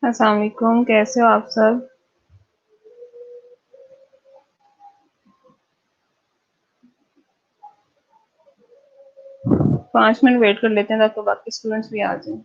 अस्सलाम वालेकुम, कैसे हो आप सब? 5 मिनट वेट कर लेते हैं ताकि बाकी स्टूडेंट्स भी आ जाएं।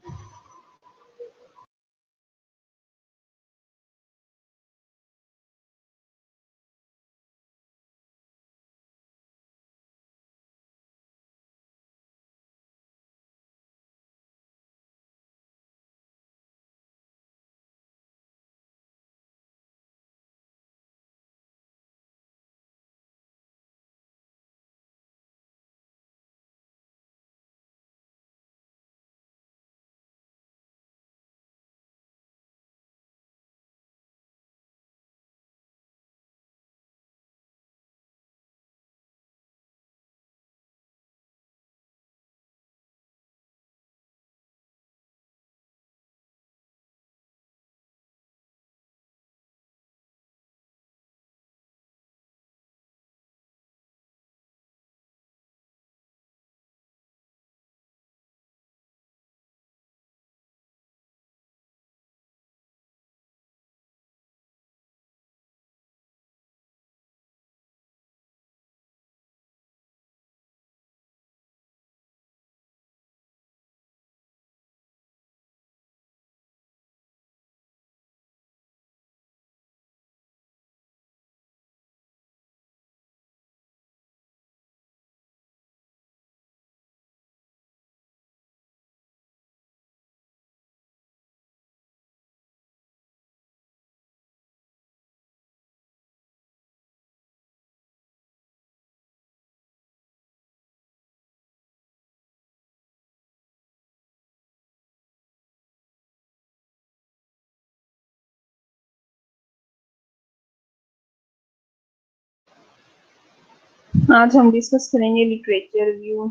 आज हम डिस्कस करेंगे लिटरेचर रिव्यू।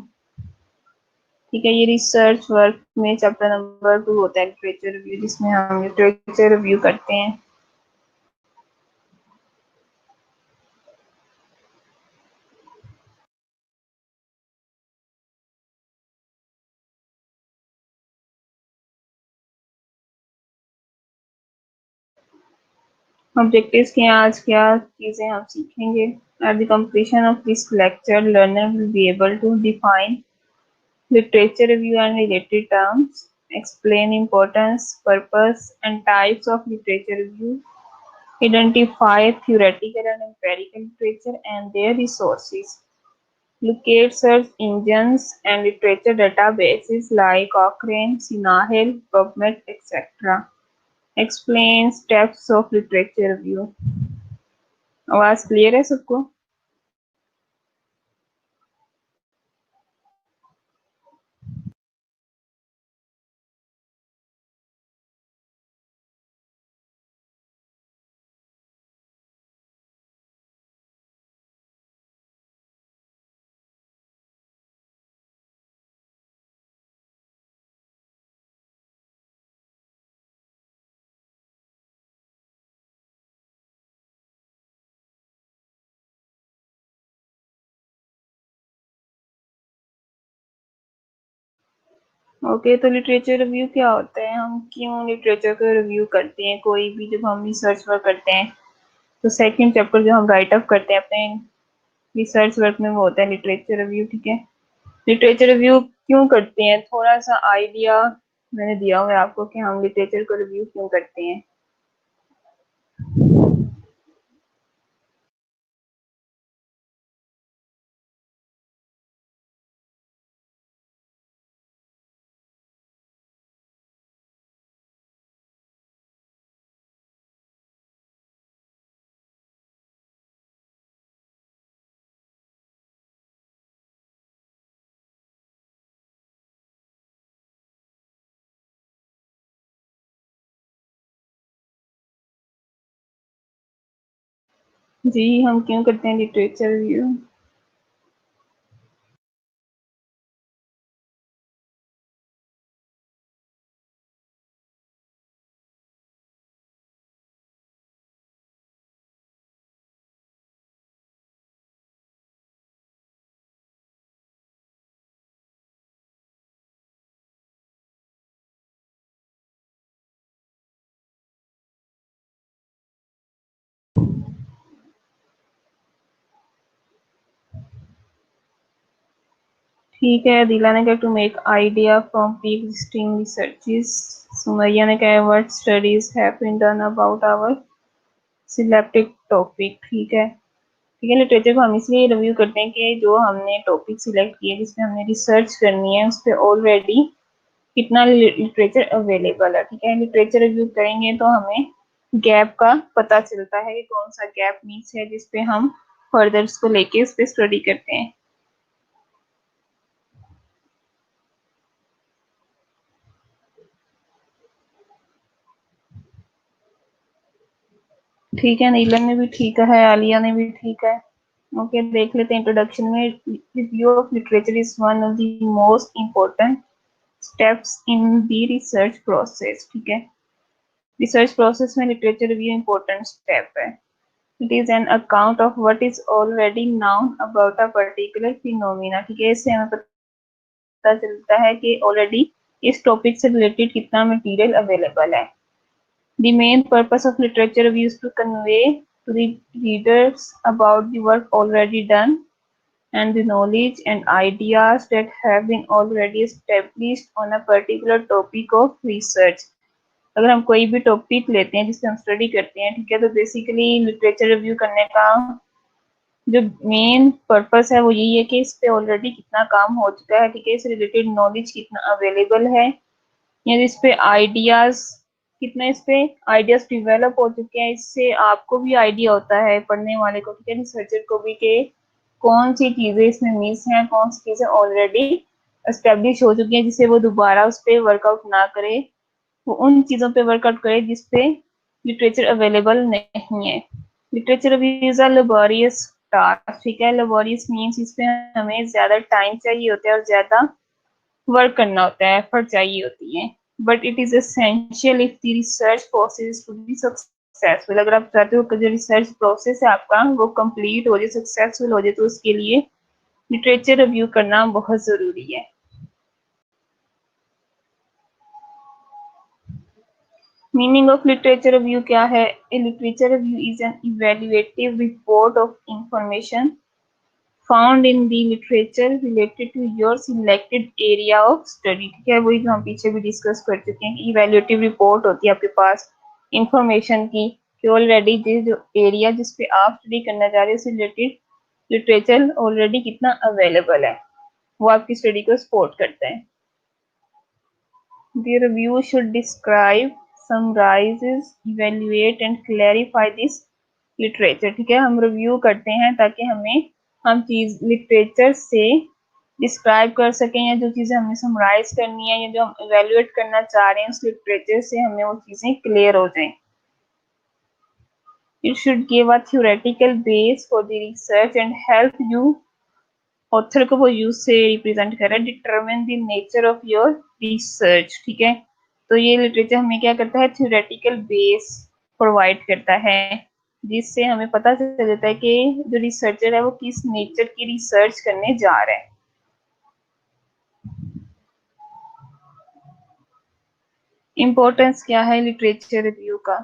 ठीक है, ये रिसर्च वर्क में चैप्टर नंबर 2 होता है लिटरेचर रिव्यू, जिसमें हम लिटरेचर रिव्यू करते हैं। ऑब्जेक्टिव्स के आज क्या चीजें हम सीखेंगे। At the completion of this lecture learner will be able to define literature review and related terms, explain importance, purpose, and types of literature review, identify theoretical and empirical literature and their resources, locate search engines and literature databases like Cochrane, Sinahel, PubMed, etc. Explain steps of literature review. आवाज clear है सबको? Okay, तो literature review क्या होता है? हम क्यों literature का रिव्यू करते हैं? कोई भी जब हम रिसर्च वर्क करते हैं तो सेकंड चैप्टर जो हम राइट अप करते हैं अपने रिसर्च वर्क में, वो होता है लिटरेचर रिव्यू। ठीक है, लिटरेचर रिव्यू क्यों करते हैं, थोड़ा सा आइडिया मैंने दिया हुआ है आपको कि हम लिटरेचर को रिव्यू क्यों करते हैं। जी, हम क्यों करते हैं लिटरेचर रिव्यू? ठीक है, दिला ने कहा to make idea from pre existing researches. Sumaiya ने कहा what studies have been done about our selected topic. ठीक है, लिटरेचर को हम इसलिए रिव्यू करते हैं कि जो हमने टॉपिक सिलेक्ट किया जिसमें हमने रिसर्च करनी है उस पर ऑलरेडी कितना लिटरेचर अवेलेबल है। ठीक है, लिटरेचर रिव्यू करेंगे तो हमें गैप का पता चलता है कि कौन सा गैप मीन्स है जिसपे हम फर्दर उसको लेके उस पर स्टडी करते हैं। ठीक है, नीलम ने भी ठीक है, आलिया ने भी ठीक है। ओके, देख लेते हैं इंट्रोडक्शन में। Review of literature is one of the most important steps in the research process. ठीक है, रिसर्च प्रोसेस में लिटरेचर रिव्यू इम्पोर्टेंट स्टेप है। It is an account of what is already noun about a particular phenomena. ठीक है, इससे हमें पता चलता है कि ऑलरेडी इस टॉपिक से रिलेटेड कितना मटेरियल अवेलेबल है। The main purpose of literature review is to convey to the readers about the work already done and the knowledge and ideas that have been already established on a particular topic of research। अगर हम कोई भी topic लेते हैं जिससे हम study करते हैं, ठीक है, तो बेसिकली लिटरेचर रिव्यू करने का जो मेन पर्पस है वो यही है कि इस पे ऑलरेडी कितना काम हो चुका है। ठीक है, इससे रिलेटेड नॉलेज कितना अवेलेबल है या इस पे आइडियाज कितना इस पे आइडियाज डिवेलप हो चुके हैं। इससे आपको भी आइडिया होता है पढ़ने वाले को, ठीक है, रिसर्चर को भी, कि कौन सी चीजें इसमें मिस हैं, कौन सी चीजें ऑलरेडी एस्टेब्लिश हो चुकी हैं जिससे वो दोबारा उस पर वर्कआउट ना करे, वो उन चीजों पे वर्कआउट करे जिसपे लिटरेचर अवेलेबल नहीं है। लिटरेचर अभी इज अ लेबोरियस टास्क। ठीक है, लेबोरियस मीन्स इसमें हमें ज्यादा टाइम चाहिए होता है और ज्यादा वर्क करना होता है, एफर्ट चाहिए होती है, but it is essential if the research process to be successful. अगर आप चाहते हो कि जो रिसर्च प्रोसेस है आपका वो कंप्लीट हो जाए, सक्सेसफुल हो जाए, तो उसके लिए लिटरेचर रिव्यू करना बहुत जरूरी है। मीनिंग ऑफ लिटरेचर रिव्यू क्या है? A literature review is an evaluative report of information found in the literature related to your selected area of study. ठीक है, वही जो हम पीछे भी डिस्कस कर चुके हैं कि इवेल्युएटिव रिपोर्ट होती है आपके पास इंफॉर्मेशन की, कि ऑलरेडी जो एरिया जिस पे आप स्टडी करना चाह रहे हैं उससे रिलेटेड लिटरेचर ऑलरेडी कितना अवेलेबल है, वो आपकी स्टडी को सपोर्ट करता है। The review should describe, summarizes, evaluate and clarify this literature। ठीक है, हम रिव्यू करते हैं ताकि हम चीज लिटरेचर से डिस्क्राइब कर सकें, या जो चीजें हमें समराइज करनी है या जो हम इवेल्युएट करना चाह रहे हैं उस लिटरेचर से हमें वो चीजें क्लियर हो जाएं। It should give a theoretical base for the research and help you, author को वो यूज से रिप्रेजेंट कर रहा है, determine the nature of your research. ठीक है, तो ये लिटरेचर हमें क्या करता है, थ्योरेटिकल बेस प्रोवाइड करता है जिससे हमें पता चल जाता है कि जो रिसर्चर है वो किस नेचर की रिसर्च करने जा रहा है। इम्पोर्टेंस क्या है लिटरेचर रिव्यू का?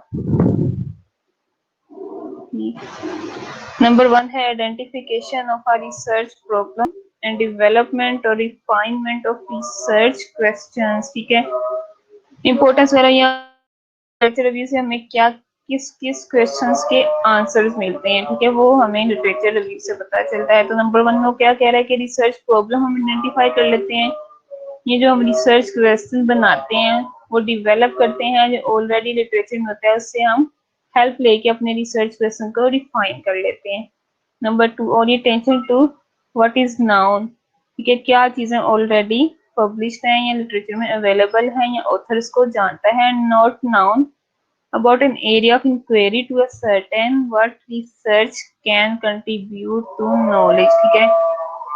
नंबर 1 है identification of a research problem and development और रिफाइनमेंट ऑफ रिसर्च क्वेश्चंस। ठीक है, इम्पोर्टेंस वगैरह यहाँ रिव्यू से हमें क्या किस किस क्वेश्चंस के आंसर्स मिलते हैं, ठीक है, वो हमें लिटरेचर रिव्यू से पता चलता है। तो नंबर 1 में वो क्या कह रहा है कि रिसर्च प्रॉब्लम हम आइडेंटिफाई कर लेते हैं, ये जो हम रिसर्च क्वेश्चन बनाते हैं वो डिवेलप करते हैं, जो ऑलरेडी लिटरेचर में होता है उससे हम हेल्प लेके अपने रिसर्च क्वेश्चन को रिफाइन कर लेते हैं। Number 2, orientation to what is known. ठीक है, क्या चीजें ऑलरेडी पब्लिश्ड हैं या लिटरेचर में अवेलेबल हैं या ऑथर्स को जानता है। Not noun about an area of inquiry to a certain what research can contribute to knowledge। ठीक है,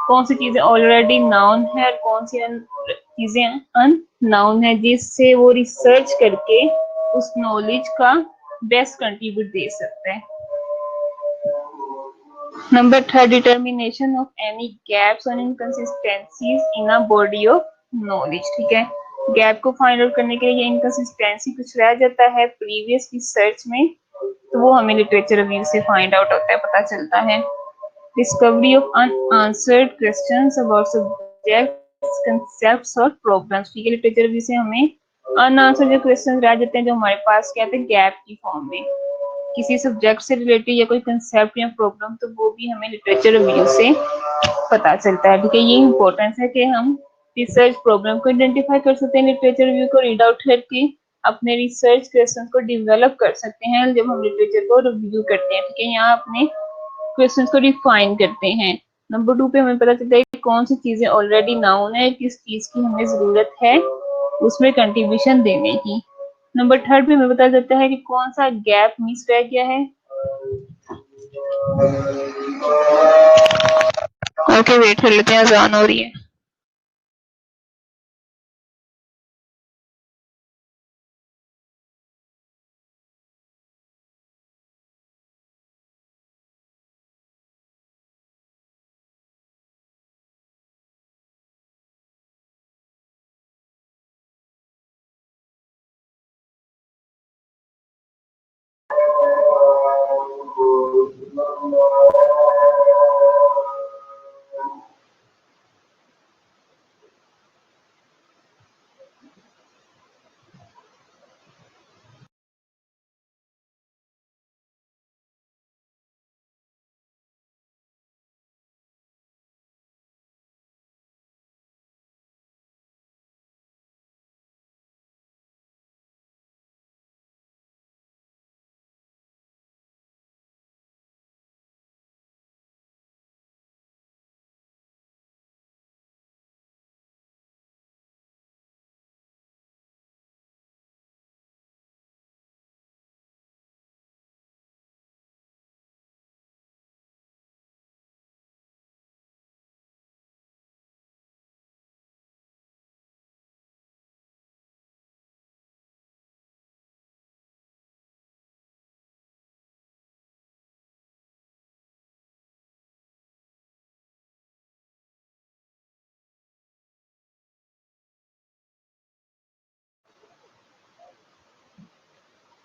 कौन सी चीजें ऑलरेडी नाउन है और कौन सी चीजें अननाउन है जिससे वो रिसर्च करके उस नॉलेज का बेस्ट कंट्रीब्यूट दे सकता है। Number 3, determination of any gaps और inconsistencies in a body of knowledge. ठीक है, गैप को फाइंड आउट करने के लिए इनकंसिस्टेंसी कुछ रह जाता है प्रीवियस रिसर्च में, तो वो हमें लिटरेचर रिव्यू से फाइंड आउट होता है, पता चलता है। Discovery of unanswered questions about subject concepts और प्रॉब्लम्स। ठीक है, लिटरेचर रिव्यू से हमें अनआंसर जो क्वेश्चन रह जाते हैं जो हमारे पास क्या थे गैप की फॉर्म में, किसी सब्जेक्ट से रिलेटेड या कोई कंसेप्ट या प्रॉब्लम, तो वो भी हमें लिटरेचर रिव्यू से पता चलता है। ठीक है, ये इंपॉर्टेंस है कि हम रिसर्च प्रॉब्लम को आइडेंटिफाई कर सकते हैं, लिटरेचर रिव्यू को रीड आउट करके अपने रिसर्च क्वेश्चन को डेवलप कर सकते हैं जब हम लिटरेचर को रिव्यू करते हैं। ठीक है, यहाँ अपने क्वेश्चन को डिफाइन करते हैं। नंबर 2 पे हमें पता चलता है कि कौन सी चीजें ऑलरेडी नाउन है, किस चीज की हमें जरूरत है उसमें कंट्रीब्यूशन देने की। नंबर 3 पे हमें पता चलता है कि कौन सा गैप मिस रह गया है। ओके, वेट कर लेते हैं, अजान हो रही है।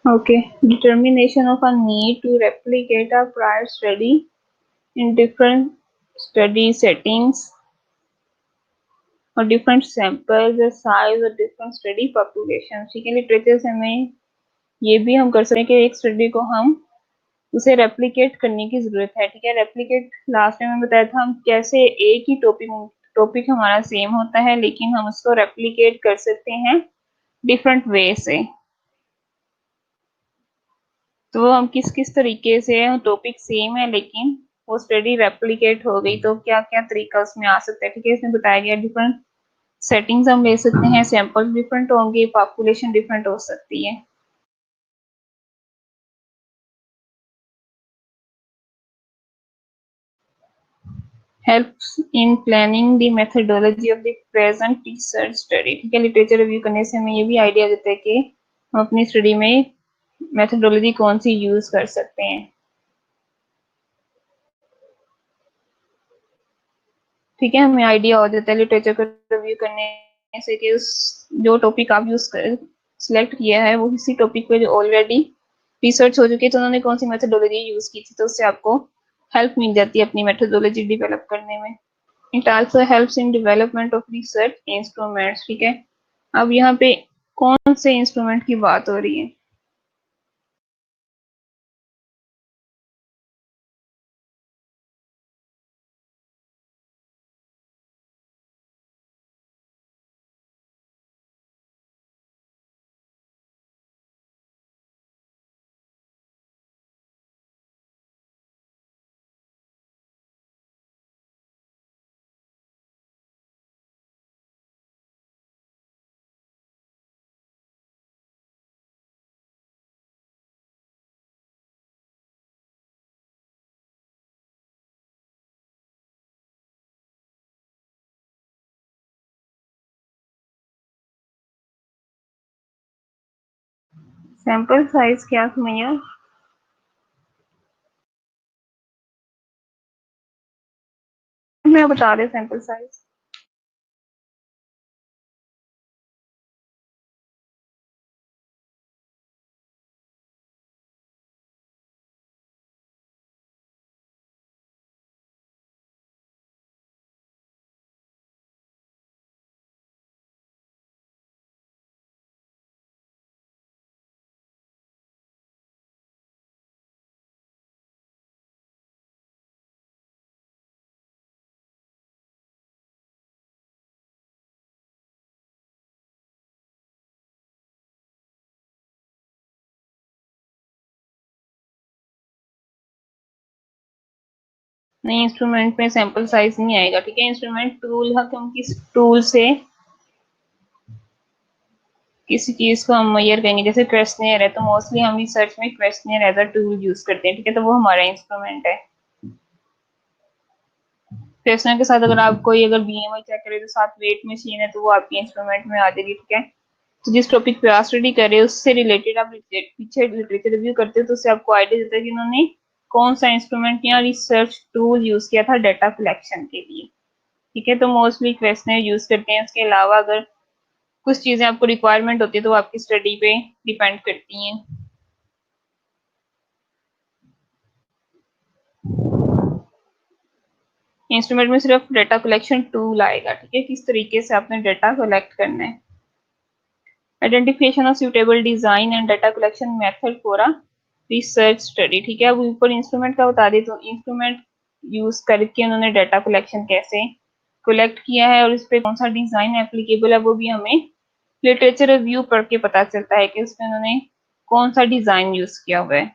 Okay, determination of a need to replicate a prior study in different study settings और different samples or size और different study population। ठीक है, लिटरेचर से हमें ये भी हम कर सकते हैं कि एक स्टडी को हम उसे रेप्लिकेट करने की जरूरत है। ठीक है, रेप्लिकेट लास्ट में बताया था हम कैसे एक ही टॉपिक हमारा सेम होता है लेकिन हम उसको रेप्लिकेट कर सकते हैं डिफरेंट वे से। तो हम किस किस तरीके से, टॉपिक सेम है लेकिन वो स्टडी रेप्लिकेट हो गई तो क्या क्या तरीका उसमें आ सकता है। ठीक है, इसमें बताया गया डिफरेंट सेटिंग्स हम ले सकते हैं, सैंपल डिफरेंट होंगे, पॉपुलेशन डिफरेंट हो सकती है। Helps in planning the methodology of the present research study. ठीक है, लिटरेचर रिव्यू करने से हमें ये भी आइडिया देता है कि हम अपनी स्टडी में मेथडोलॉजी कौन सी यूज कर सकते हैं। ठीक है, हमें आइडिया हो जाता है लिटरेचर को रिव्यू करने से कि उस जो टॉपिक आप यूज कर सिलेक्ट किया है वो इसी टॉपिक पे जो ऑलरेडी रिसर्च हो चुकी है तो उन्होंने कौन सी मेथडोलॉजी यूज की थी, तो उससे आपको हेल्प मिल जाती है अपनी मेथडोलॉजी डेवलप करने में। It also helps in development of research instruments. ठीक है, अब यहाँ पे कौन से इंस्ट्रूमेंट की बात हो रही है। सैंपल साइज क्या समझिए, मैं बता रही सैंपल साइज। नहीं, इंस्ट्रूमेंट में सैंपल साइज नहीं आएगा, ठीक है। इंस्ट्रूमेंट टूल है, क्योंकि इस टूल से किसी चीज को हम मेजर करेंगे। जैसे क्वेश्चनियर है तो मोस्टली हम रिसर्च में questionnaire as a tool use करते हैं, ठीक है, तो वो हमारा इंस्ट्रूमेंट है। क्वेश्चनर के साथ अगर आप कोई अगर बीएमआई चेक करें तो साथ वेट मशीन है, तो वो आपके इंस्ट्रूमेंट में आ जाएगी, ठीक है। तो जिस टॉपिक पे आप स्टडी कर रहे हो उससे रिलेटेड आप पीछे लिटरेचर रिव्यू करते हो, तो उससे आपको आइडिया देता है कि उन्होंने कौन सा इंस्ट्रूमेंट या रिसर्च टूल यूज किया था डाटा कलेक्शन के लिए, ठीक है। तो मोस्टली क्वेश्चनर यूज करते हैं। उसके अलावा अगर कुछ चीजें आपको रिक्वायरमेंट होती है तो वो आपकी स्टडी पे डिपेंड करती हैं। इंस्ट्रूमेंट में सिर्फ डाटा कलेक्शन टूल आएगा, ठीक है, किस तरीके से आपने डाटा कलेक्ट करना है। Identification of suitable design and data collection method for a research study, ठीक है। अब ऊपर इंस्ट्रूमेंट का बता दें तो इंस्ट्रूमेंट यूज करके उन्होंने डाटा कलेक्शन कैसे कलेक्ट किया है और इस पे कौन सा डिजाइन एप्लीकेबल है वो भी हमें लिटरेचर रिव्यू पढ़ के पता चलता है कि उसमें उन्होंने कौन सा डिजाइन यूज किया हुआ है।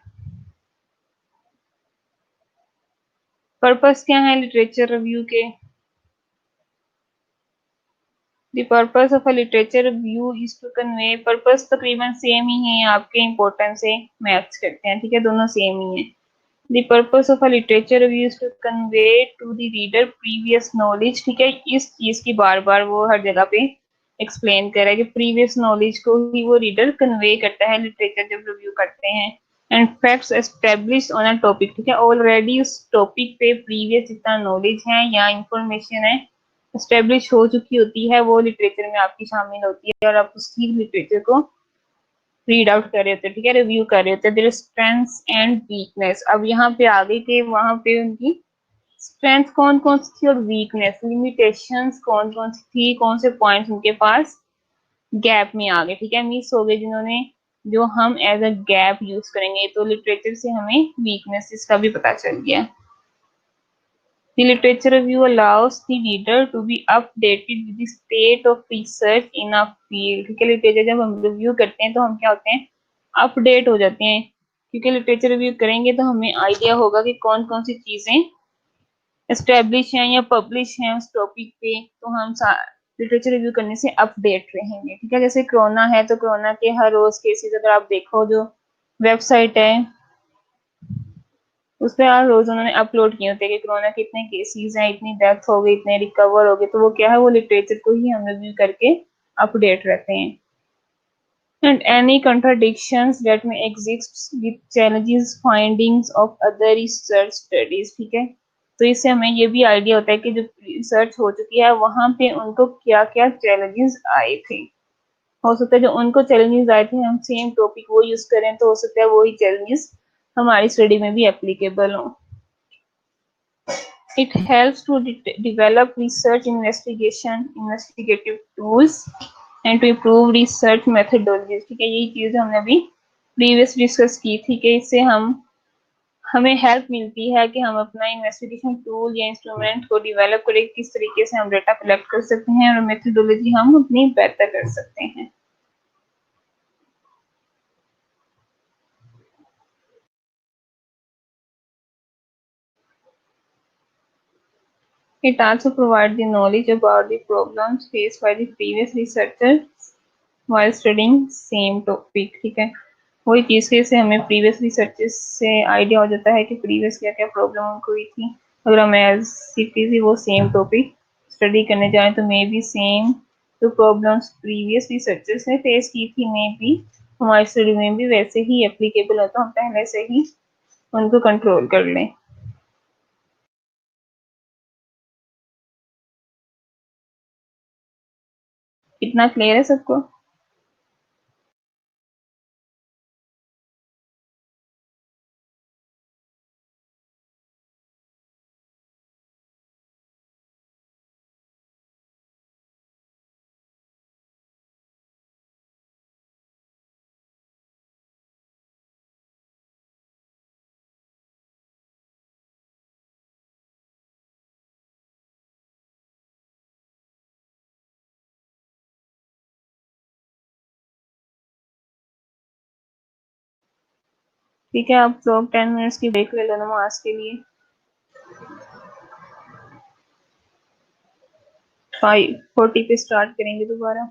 पर्पस क्या है लिटरेचर रिव्यू के? The purpose of a literature review is to convey, purpose तकरीबन सेम ही है, आपके इम्पोर्टेंस से मैच करते हैं, ठीक है, दोनों सेम ही है। The purpose of a literature review is to convey to the reader previous knowledge, ठीक है। इस चीज की बार बार वो हर जगह पे एक्सप्लेन कर रहा है कि प्रीवियस नॉलेज को ही वो रीडर कन्वे करता है लिटरेचर जब रिव्यू करते हैं। And facts establish on a topic, ठीक है, ऑलरेडी उस टॉपिक पे प्रीवियस जितना नॉलेज है या इंफॉर्मेशन है एस्टेब्लिश हो चुकी होती है वो लिटरेचर में आपकी शामिल होती है और आप उसी लिटरेचर को रीड आउट कर रहे होते हैं, ठीक है, रिव्यू कर रहे होते हैं। देयर स्ट्रेंथ्स एंड वीकनेस, अब यहाँ पे आ गई कि वहां पे उनकी स्ट्रेंथ कौन कौन सी थी और वीकनेस लिमिटेशंस कौन कौन सी थी, कौन से पॉइंट्स उनके पास गैप में आ गए, ठीक है, मिस हो गए, जिन्होंने जो हम एज अ गैप यूज करेंगे। तो लिटरेचर से हमें वीकनेसेस का भी पता चल गया। The literature review allows the reader to be updated with the state of research in a field, ठीक है। लिटरेचर जब हम रिव्यू करते हैं तो हम क्या होते हैं, अपडेट हो जाते हैं, क्योंकि लिटरेचर रिव्यू करेंगे तो हमें आइडिया होगा कि कौन कौन सी चीजें एस्टेब्लिश हैं या पब्लिश हैं उस टॉपिक पे, तो हम लिटरेचर रिव्यू करने से अपडेट रहेंगे, ठीक है। जैसे कोरोना है तो कोरोना के हर रोज केसेस अगर आप देखो जो वेबसाइट है उस पर हर रोज उन्होंने अपलोड किए होते हैं कि कोरोना के इतने केसेस हैं, इतनी डेथ हो गई, इतने रिकवर हो गए, तो वो क्या है, वो लिटरेचर को ही हम रिव्यू करके अपडेट रहते हैं। And any contradictions that may exist with challenges findings of other research studies, ठीक है। तो इससे हमें ये भी आइडिया होता है कि जो रिसर्च हो चुकी है वहां पे उनको क्या क्या चैलेंजेस आए थे। हो सकता है जो उनको चैलेंजेस आए थे हम सेम टॉपिक वो यूज करें, तो हो सकता है वही चैलेंजेस हमारी स्टडी में भी एप्लीकेबल हो। It helps to develop research investigative tools and to improve research methodologies, ठीक है। यही चीज हमने अभी प्रीवियस डिस्कस की थी कि इससे हमें हेल्प मिलती है कि हम अपना इन्वेस्टिगेशन टूल या इंस्ट्रूमेंट को डिवेलप करें, किस तरीके से हम डेटा कलेक्ट कर सकते हैं और मेथोडोलॉजी हम अपनी बेहतर कर सकते हैं। It also provides the knowledge about the problems faced by the previous researchers while studying same topic, ठीक है। वही चीज से हमें प्रीवियस रिसर्चेस से आइडिया हो जाता है कि प्रीवियस क्या क्या प्रॉब्लम उनको हुई थी। अगर हम एज सीटी वो सेम टॉपिक स्टडी करने जाए तो मे बी सेम जो प्रॉब्लम्स प्रीवियस रिसर्चर्स ने फेस की थी मे बी हमारी स्टडी में भी वैसे ही एप्लीकेबल हो, तो हम पहले से ही उनको कंट्रोल कर लें। कितना क्लियर है सबको? ठीक है, आप लोग 10 मिनट्स की ब्रेक ले लो नमाज के लिए। 5:40 पे स्टार्ट करेंगे दोबारा।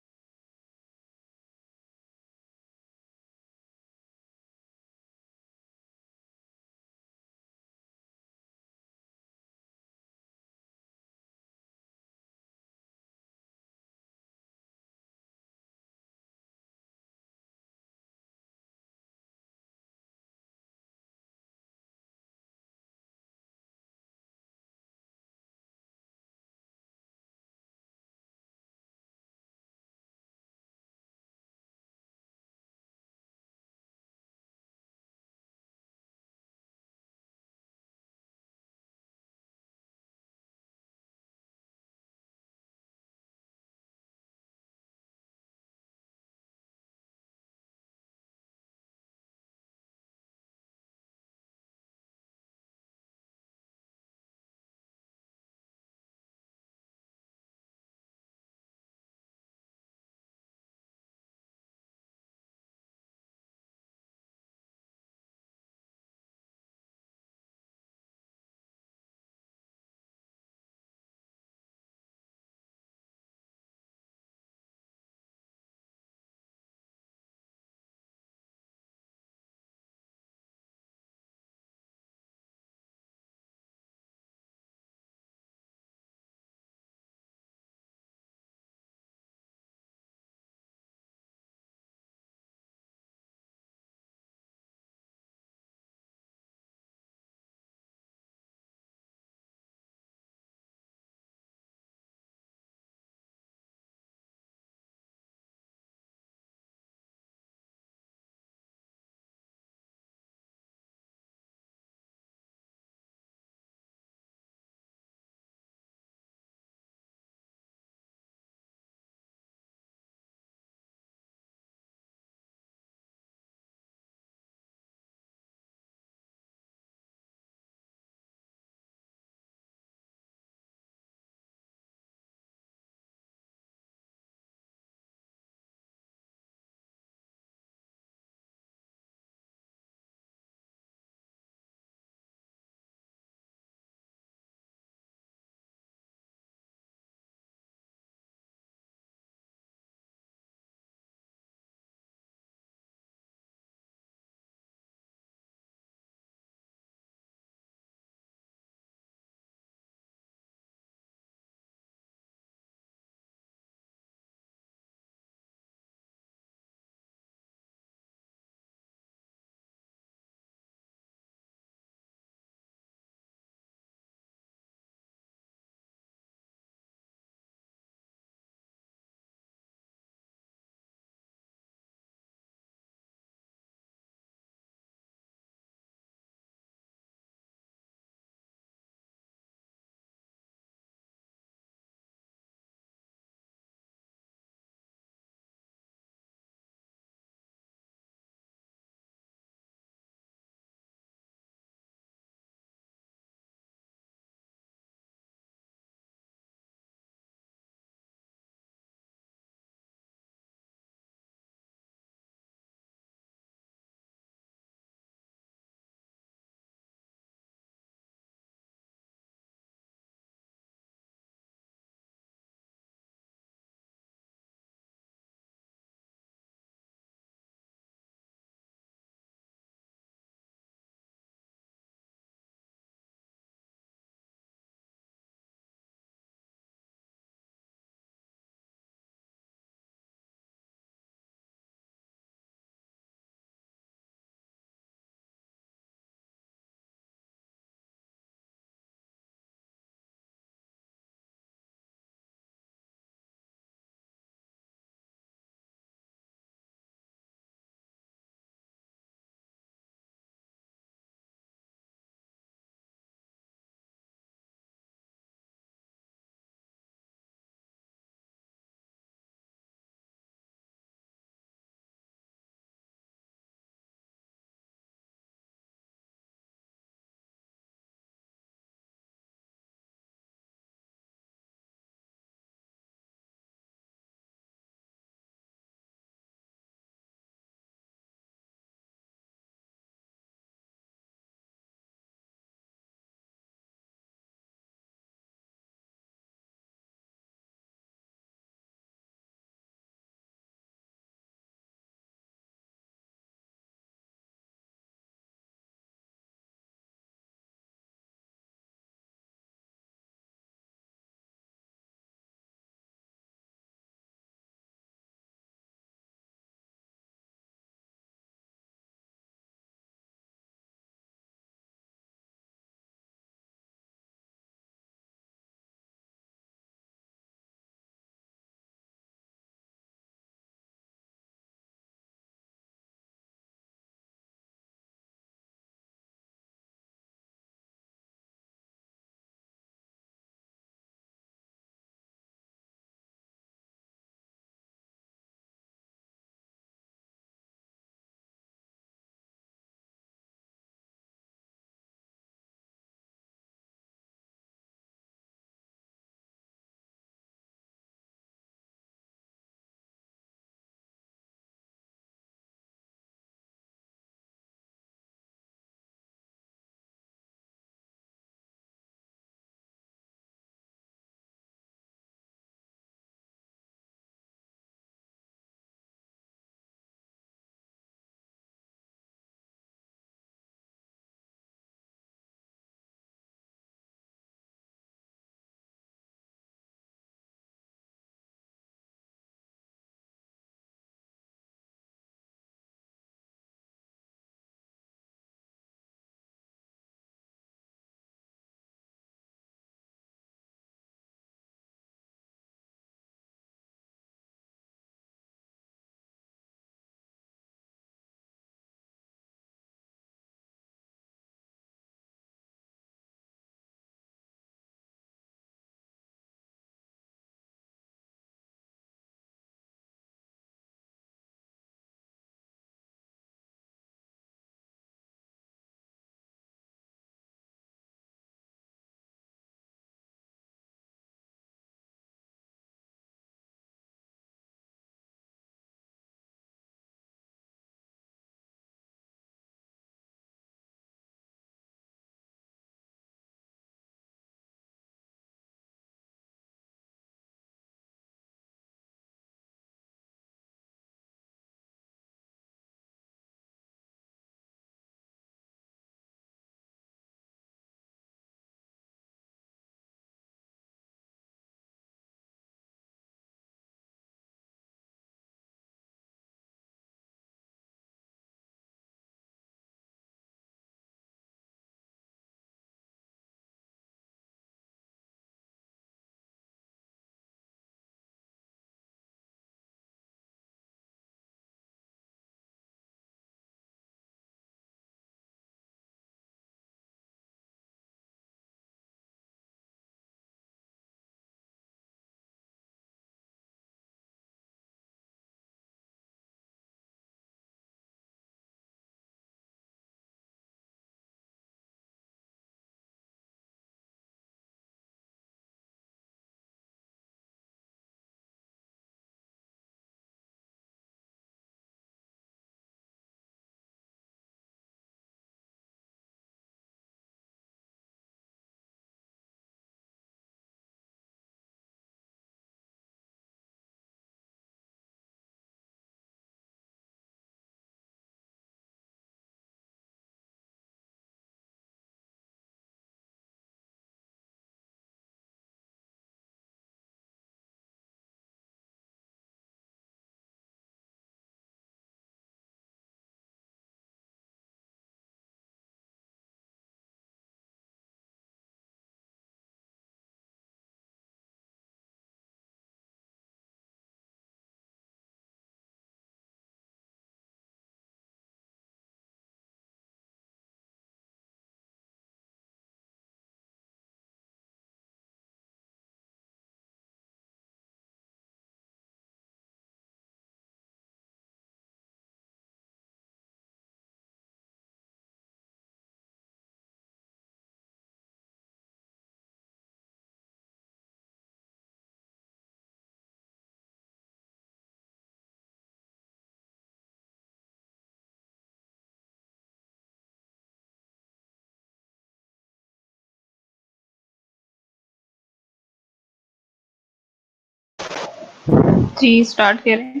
जी स्टार्ट करें।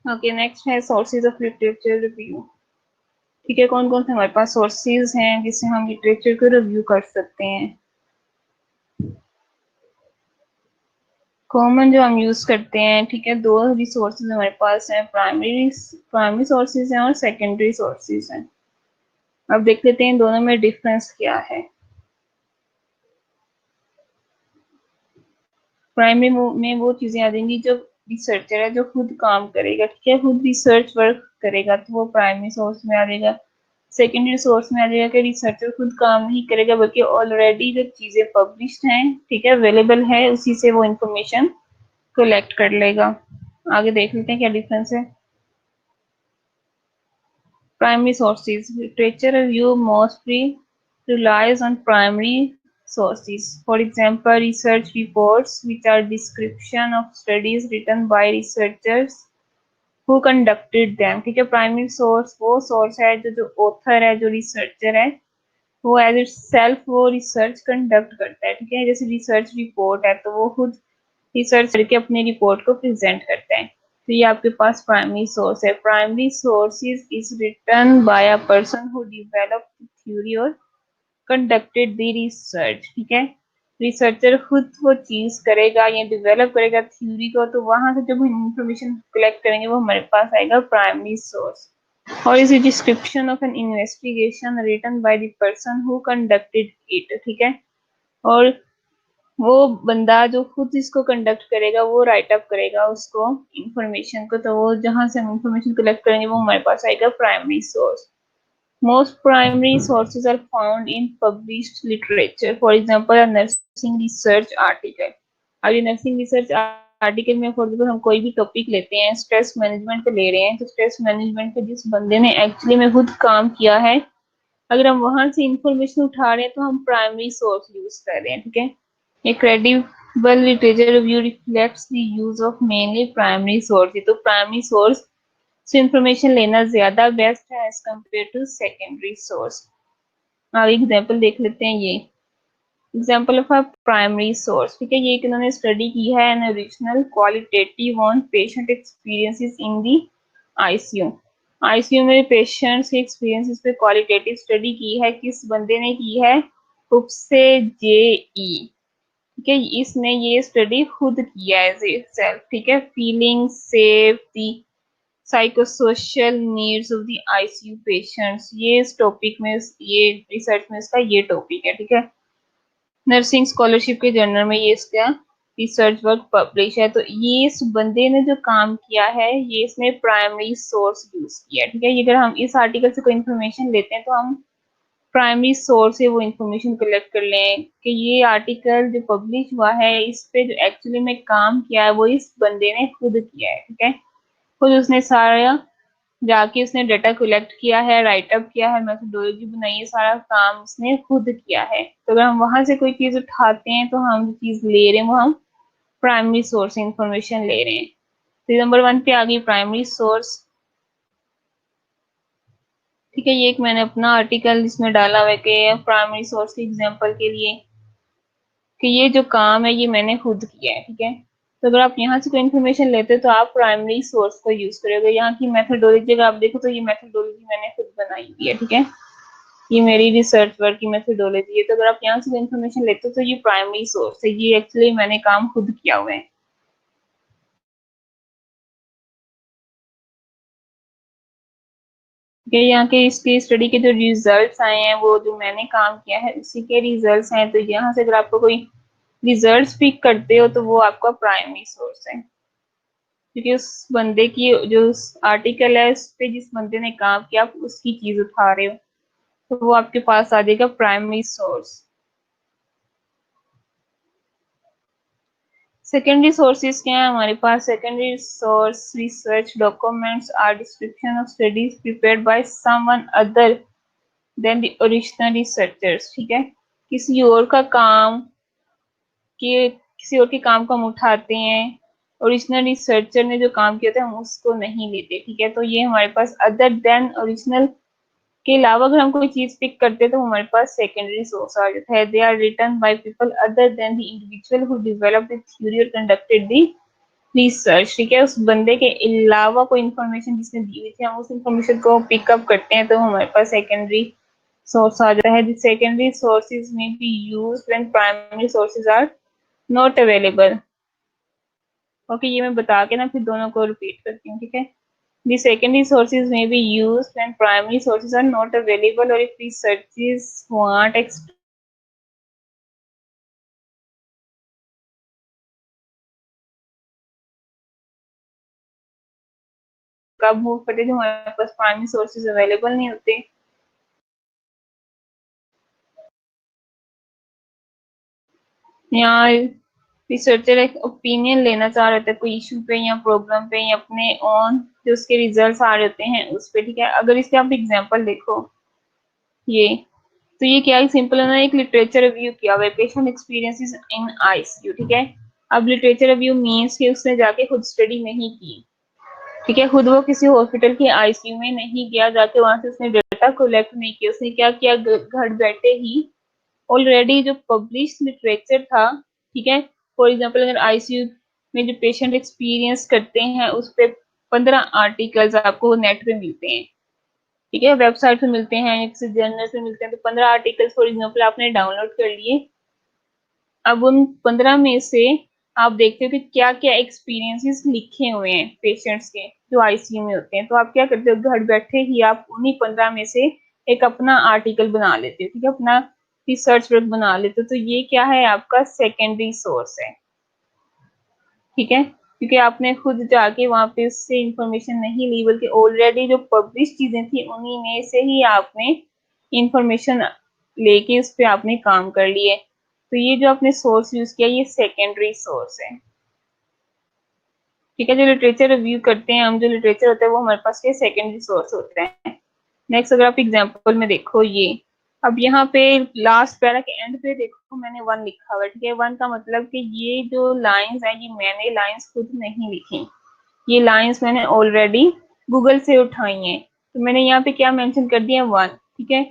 ओके, नेक्स्ट है सोर्सेज ऑफ लिटरेचर रिव्यू। ठीक है, कौन कौन से हमारे पास सोर्सेज हैं जिससे हम लिटरेचर को रिव्यू कर सकते हैं। कॉमन जो हम यूज करते हैं, ठीक है, दो रिसोर्सेज हमारे पास हैं, प्राइमरी सोर्सेज हैं और सेकेंडरी सोर्सेज हैं। अब देख लेते हैं दोनों में डिफरेंस क्या है। प्राइमरी में वो चीजें आ जाएंगी जो रिसर्चर है जो खुद काम करेगा, ठीक है, खुद रिसर्च वर्क करेगा, तो वो प्राइमरी सोर्स में आ जाएगा। सेकेंडरी सोर्स में आ जाएगा कि रिसर्चर खुद काम नहीं करेगा बल्कि ऑलरेडी जो चीजें पब्लिश्ड हैं, ठीक है, अवेलेबल है, उसी से वो इंफॉर्मेशन कलेक्ट कर लेगा। आगे देख लेते हैं क्या डिफरेंस है। Primary sources. Literature review mostly relies on primary sources. For example, research reports, which are description of studies written by researchers who conducted them. ठीक है, प्राइमरी सोर्स वो सोर्स है जो ऑथर है, जो रिसर्चर है, वो एज इट सेल्फ वो रिसर्च कंडक्ट करता है। ठीक है, जैसे रिसर्च रिपोर्ट है तो वो खुद रिसर्च करके अपनी रिपोर्ट को प्रेजेंट करता है। तो ये आपके पास प्राइमरी सोर्स है। Primary sources is written by a person who develop theory और कंडक्टेड द रिसर्च। ठीक है, रिसर्चर खुद वो चीज करेगा या डेवलप करेगा थ्योरी को, तो वहां से जब हम इंफॉर्मेशन कलेक्ट करेंगे वो हमारे पास आएगा प्राइमरी सोर्स। और is a description of an investigation written by the person who conducted it। ठीक है, और वो बंदा जो खुद इसको कंडक्ट करेगा वो राइट अप करेगा उसको इंफॉर्मेशन को, तो वो जहां से हम इंफॉर्मेशन कलेक्ट करेंगे वो हमारे पास आएगा primary source. Most primary sources are found in published literature. For example a nursing research article. अब ये नर्सिंग रिसर्च आर्टिकल में फॉर एग्जांपल हम कोई भी टॉपिक लेते हैं, स्ट्रेस मैनेजमेंट पे ले रहे हैं, तो स्ट्रेस मैनेजमेंट पे जिस बंदे ने एक्चुअली में खुद काम किया है, अगर हम वहां से इंफॉर्मेशन उठा रहे हैं तो हम प्राइमरी सोर्स यूज कर रहे हैं। ठीक है, A credible literature review reflects the use of mainly primary source। तो प्राइमरी सोर्स से इंफॉर्मेशन लेना ज्यादा बेस्ट है as compare to secondary source. अब एग्जाम्पल देख लेते हैं। ये example of a primary source, ठीक है, ये इन्होंने स्टडी की है an original qualitative on patient experiences in the ICU. ICU में पेशेंट्स के एक्सपीरियंसेस पे क्वालिटेटिव स्टडी की है, किस बंदे ने की है, उपसे जेई। ठीक है, इसने ये स्टडी खुद किया है एज ए सेल्फ। ठीक है, feeling safe the psychosocial needs of the ICU patients, ये इस टॉपिक में, ये रिसर्च में इसका ये टॉपिक है। ठीक है, नर्सिंग स्कॉलरशिप के जर्नल में ये इसका रिसर्च वर्क पब्लिश है। तो ये इस बंदे ने जो काम किया है ये इसने प्राइमरी सोर्स यूज किया। ठीक है, अगर हम इस आर्टिकल से कोई इन्फॉर्मेशन लेते हैं तो हम प्राइमरी सोर्स से वो इंफॉर्मेशन कलेक्ट कर लें कि ये आर्टिकल जो पब्लिश हुआ है इस पे जो एक्चुअली में काम किया है वो इस बंदे ने खुद किया है। ठीक है, खुद उसने सारा जाके उसने डाटा कलेक्ट किया है, राइट अप किया है, मेथोडोलॉजी बनाई है, सारा काम उसने खुद किया है। तो अगर हम वहां से कोई चीज उठाते हैं तो हम जो चीज ले रहे हैं वो हम प्राइमरी सोर्स से इंफॉर्मेशन ले रहे हैं। तो नंबर 1 पे आ गई प्राइमरी सोर्स। ठीक है, ये एक मैंने अपना आर्टिकल इसमें डाला हुआ है कि प्राइमरी सोर्स के एग्जांपल के लिए कि ये जो काम है ये मैंने खुद किया है। ठीक है, तो अगर आप यहाँ से कोई इन्फॉर्मेशन लेते हो तो आप प्राइमरी सोर्स को यूज करोगे। यहाँ की मेथोडोलॉजी अगर आप देखो तो ये मेथोडोलॉजी मैंने खुद बनाई हुई है। ठीक है, ये मेरी रिसर्च वर्क की मेथोडोलॉजी है। तो अगर आप यहाँ से इन्फॉर्मेशन लेते हो तो ये प्राइमरी सोर्स है, ये एक्चुअली मैंने काम खुद किया हुआ है। यहाँ के इसके स्टडी के जो रिजल्ट्स आए हैं वो जो मैंने काम किया है उसी के रिजल्ट्स हैं। तो यहाँ से अगर आपको कोई रिजल्ट्स पिक करते हो तो वो आपका प्राइमरी सोर्स है। क्योंकि उस बंदे की जो आर्टिकल है उस पे जिस बंदे ने काम किया आप उसकी चीज उठा रहे हो, तो वो आपके पास आ जाएगा प्राइमरी सोर्स। सेकेंडरी सोर्सेज क्या है हमारे पास? Secondary source research documents are description of studies prepared by someone other than the original researchers. ठीक है, किसी और का काम कि किसी और के काम को हम उठाते हैं, ओरिजिनल रिसर्चर ने जो काम किया था हम उसको नहीं लेते। ठीक है, तो ये हमारे पास अदर देन ओरिजिनल के अलावा अगर हम कोई चीज पिक करते हैं तो हमारे पास सेकेंडरी सोर्स आ जाता है। They are written by people other than the individual who developed the theory और कंडक्टेड द रिसर्च। ठीक है, उस बंदे के अलावा कोई इन्फॉर्मेशन जिसने दी हुई थी हम उस इन्फॉर्मेशन को पिकअप करते हैं तो हमारे पास सेकेंडरी सोर्स आ जाता है। द सेकेंडरी सोर्सेज में be used when primary sources are not available. Okay, ये मैं बता के ना फिर दोनों को रिपीट करती हूँ। ठीक है, the secondary sources may be used when primary sources are not available or if researchers want कब मूव करते जो हमारे पास प्राइमरी सोर्सेज अवेलेबल नहीं होते। यहाँ रिसर्चर एक ओपिनियन लेना चाह रहे थे कोई इशू पे या प्रॉब्लम पे या अपने ऑन जो उसके रिजल्ट्स आ रहे होते हैं उस पे। ठीक है, अगर इसके आप एग्जांपल देखो ये, तो ये क्या है, सिंपल है ना, एक लिटरेचर रिव्यू किया हुआ है, पेशेंट एक्सपीरियंसेस इन आईसीयू। ठीक है, अब लिटरेचर रिव्यू मीन्स कि उसने जाके खुद स्टडी नहीं की। ठीक है, खुद वो किसी हॉस्पिटल के आईसीयू में नहीं गया, जाके वहां से उसने डाटा कलेक्ट नहीं किया, उसने क्या किया, घर बैठे ही ऑलरेडी जो पब्लिश लिटरेचर था। ठीक है, फॉर एग्जांपल अगर आईसीयू में जो पेशेंट एक्सपीरियंस करते हैं उस पे 15 आर्टिकल्स आपको नेट पे मिलते हैं। ठीक है, वेबसाइट पे मिलते हैं, किसी जर्नल पे मिलते हैं, तो 15 आर्टिकल्स फॉर एग्जांपल आपने डाउनलोड कर लिए। अब उन 15 में से आप देखते हो कि क्या क्या एक्सपीरियंसेस लिखे हुए हैं पेशेंट्स के जो आईसीयू में होते हैं, तो आप क्या करते हो, घर बैठे ही आप उन्हीं 15 में से एक अपना आर्टिकल बना लेते हो। ठीक है, अपना रिसर्च वर्क बना लेते हो, तो ये क्या है, आपका सेकेंडरी सोर्स है। ठीक है, क्योंकि आपने खुद जाके वहां पे उससे इंफॉर्मेशन नहीं ली, बल्कि ऑलरेडी जो पब्लिश चीजें थी उन्हीं में से ही आपने इंफॉर्मेशन लेके उस पर आपने काम कर लिए। तो ये जो आपने सोर्स यूज किया ये सेकेंडरी सोर्स है। ठीक है, जो लिटरेचर रिव्यू करते हैं हम, जो लिटरेचर होता है वो हमारे पास के सेकेंडरी सोर्स होते हैं। नेक्स्ट अगर आप एग्जाम्पल में देखो ये, अब यहाँ पे लास्ट पैरा के एंड पे देखो मैंने वन लिखा हुआ है। ठीक है, वन का मतलब कि ये जो लाइंस है ये मैंने लाइंस खुद नहीं लिखी, ये लाइंस मैंने ऑलरेडी गूगल से उठाई हैं, तो मैंने यहाँ पे क्या मेंशन कर दिया, वन। ठीक है,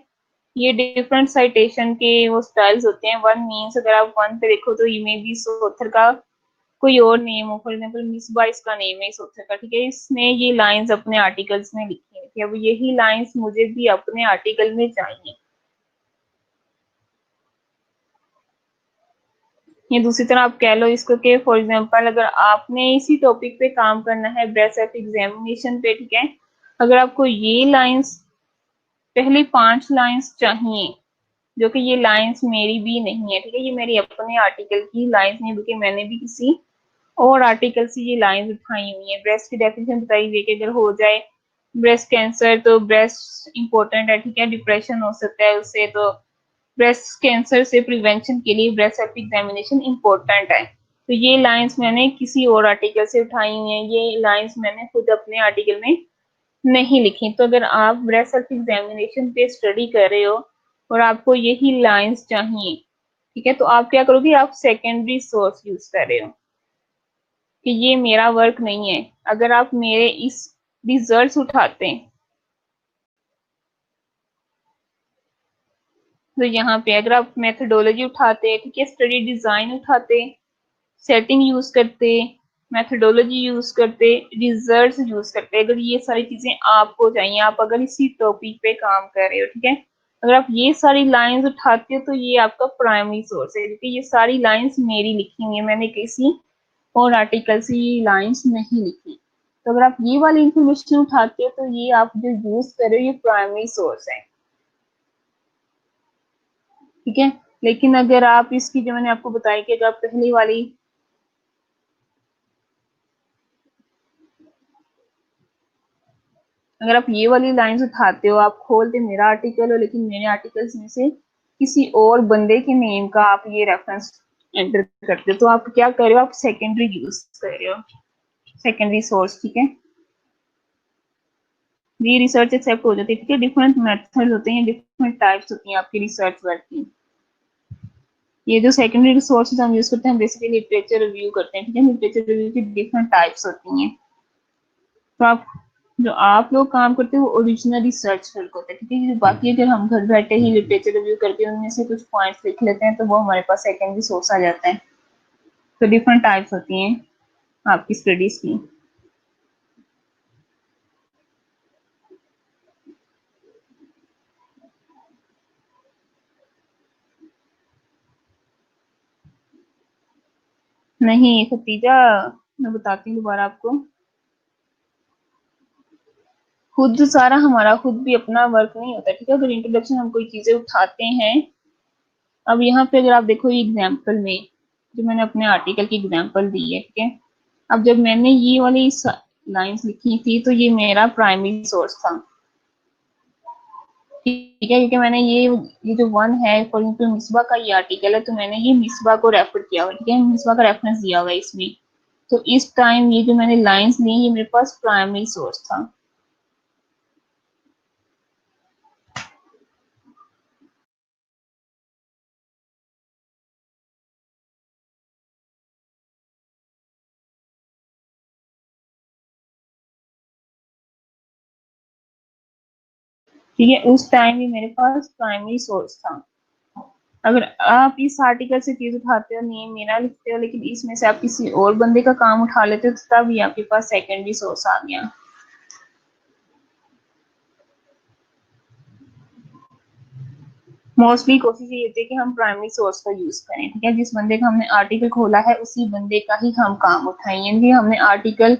ये डिफरेंट साइटेशन के वो स्टाइल्स होते हैं। वन मीन्स अगर आप वन पे देखो तो ये मे बी ऑथर का कोई और नेम हो, फॉर एग्जाम्पल मिस बाइस का नेम है इस ऑथर का। ठीक है, इसने ये लाइंस अपने आर्टिकल्स में लिखी है कि अब यही लाइंस मुझे भी अपने आर्टिकल में चाहिए। या दूसरी तरह आप कह लो इसको कि फॉर एग्जांपल अगर आपने इसी टॉपिक पे काम करना है ब्रेस्ट सेल्फ एग्जामिनेशन पे। ठीक है, अगर आपको ये लाइंस पहली 5 लाइंस चाहिए, जो कि ये लाइंस मेरी भी नहीं है। ठीक है, ये मेरी अपने आर्टिकल की लाइंस नहीं, बल्कि मैंने भी किसी और आर्टिकल से ये लाइंस उठाई हुई है। ब्रेस्ट की डेफिनेशन बताई हुई है कि अगर हो जाए ब्रेस्ट कैंसर तो ब्रेस्ट इंपॉर्टेंट है। ठीक है, डिप्रेशन हो सकता है उससे, तो ब्रेस्ट कैंसर से प्रिवेंशन के लिए ब्रेस्ट सेल्फ एग्जामिनेशन इंपॉर्टेंट है। तो ये लाइंस मैंने किसी और आर्टिकल से उठाई हुई हैं, ये लाइंस मैंने खुद अपने आर्टिकल में नहीं लिखी। तो अगर आप ब्रेस्ट सेल्फ एग्जामिनेशन पे स्टडी कर रहे हो और आपको यही लाइंस चाहिए, ठीक है, तो आप क्या करोगे, आप सेकेंडरी सोर्स यूज कर रहे हो कि ये मेरा वर्क नहीं है। अगर आप मेरे इस रिजल्ट्स उठाते हैं तो यहाँ पे अगर आप मेथोडोलॉजी उठाते, ठीक है, स्टडी डिजाइन उठाते, सेटिंग यूज करते, मेथोडोलॉजी यूज करते, रिजल्ट्स यूज करते, अगर ये सारी चीजें आपको चाहिए, आप अगर इसी टॉपिक पे काम कर रहे हो, ठीक है, अगर आप ये सारी लाइंस उठाते हो तो ये आपका प्राइमरी सोर्स है, क्योंकि ये सारी लाइंस मेरी लिखी हुई है, मैंने किसी और आर्टिकल से ये लाइंस नहीं लिखी। तो अगर आप ये वाली इंफॉर्मेशन उठाते हो तो ये आप जो यूज कर रहे हो ये प्राइमरी सोर्स है। ठीक है, लेकिन अगर आप इसकी जो मैंने आपको बताई कि अगर आप पहली वाली अगर आप ये वाली लाइंस उठाते हो, आप खोलते मेरा आर्टिकल हो, लेकिन मेरे आर्टिकल्स में से किसी और बंदे के नेम का आप ये रेफरेंस एंटर करते हो, तो आप क्या कर रहे हो, आप सेकेंडरी यूज कर रहे हो, सेकेंडरी सोर्स, ठीक है। ये रिसर्च एक्सेप्ट हो जाती है, ठीक है। डिफरेंट मेथड होते हैं, डिफरेंट टाइप्स होती हैं आपकी रिसर्च वर्क की। ये जो सेकेंडरी रिसोर्सेज हम यूज करते हैं, बेसिकली लिटरेचर रिव्यू करते हैं, ठीक है। लिटरेचर रिव्यू की डिफरेंट टाइप्स होती हैं। तो आप लोग काम करते हो ओरिजिनल रिसर्च वर्क होता है, ठीक है। बाकी अगर हम घर बैठे ही लिटरेचर रिव्यू करके उनमें से कुछ पॉइंट्स लिख लेते हैं, तो वो हमारे पास सेकेंडरी सोर्स आ जाता है। तो डिफरेंट टाइप्स होती हैं आपकी स्टडीज की। नहीं खतीजा, मैं बताती हूँ दोबारा आपको। खुद सारा हमारा खुद भी अपना वर्क नहीं होता, ठीक है। अगर इंट्रोडक्शन हम कोई चीजें उठाते हैं, अब यहाँ पे अगर आप देखो एग्जाम्पल में जो मैंने अपने आर्टिकल की एग्जाम्पल दी है, ठीक है। अब जब मैंने ये वाली लाइंस लिखी थी, तो ये मेरा प्राइमरी सोर्स था, ठीक है। क्योंकि मैंने ये जो वन है फॉर एग्जाम्पल मिसबा का ये आर्टिकल है, तो मैंने ये मिसबा को रेफर किया हुआ, ठीक है। मिसबा का रेफरेंस दिया हुआ है इसमें। तो इस टाइम ये जो मैंने लाइंस ली, ये मेरे पास प्राइमरी सोर्स था। ठीक है, उस टाइम भी मेरे पास प्राइमरी सोर्स था। अगर आप इस आर्टिकल से चीज उठाते हो, नेम मेरा लिखते हो, लेकिन इसमें से आप किसी और बंदे का काम उठा लेते हो, तो तब ये आपके पास सेकेंडरी सोर्स आ गया। मोस्टली कोशिश ये होती है कि हम प्राइमरी सोर्स का यूज करें, ठीक है। जिस बंदे का हमने आर्टिकल खोला है, उसी बंदे का ही हम काम उठाएं। यानी हमने आर्टिकल,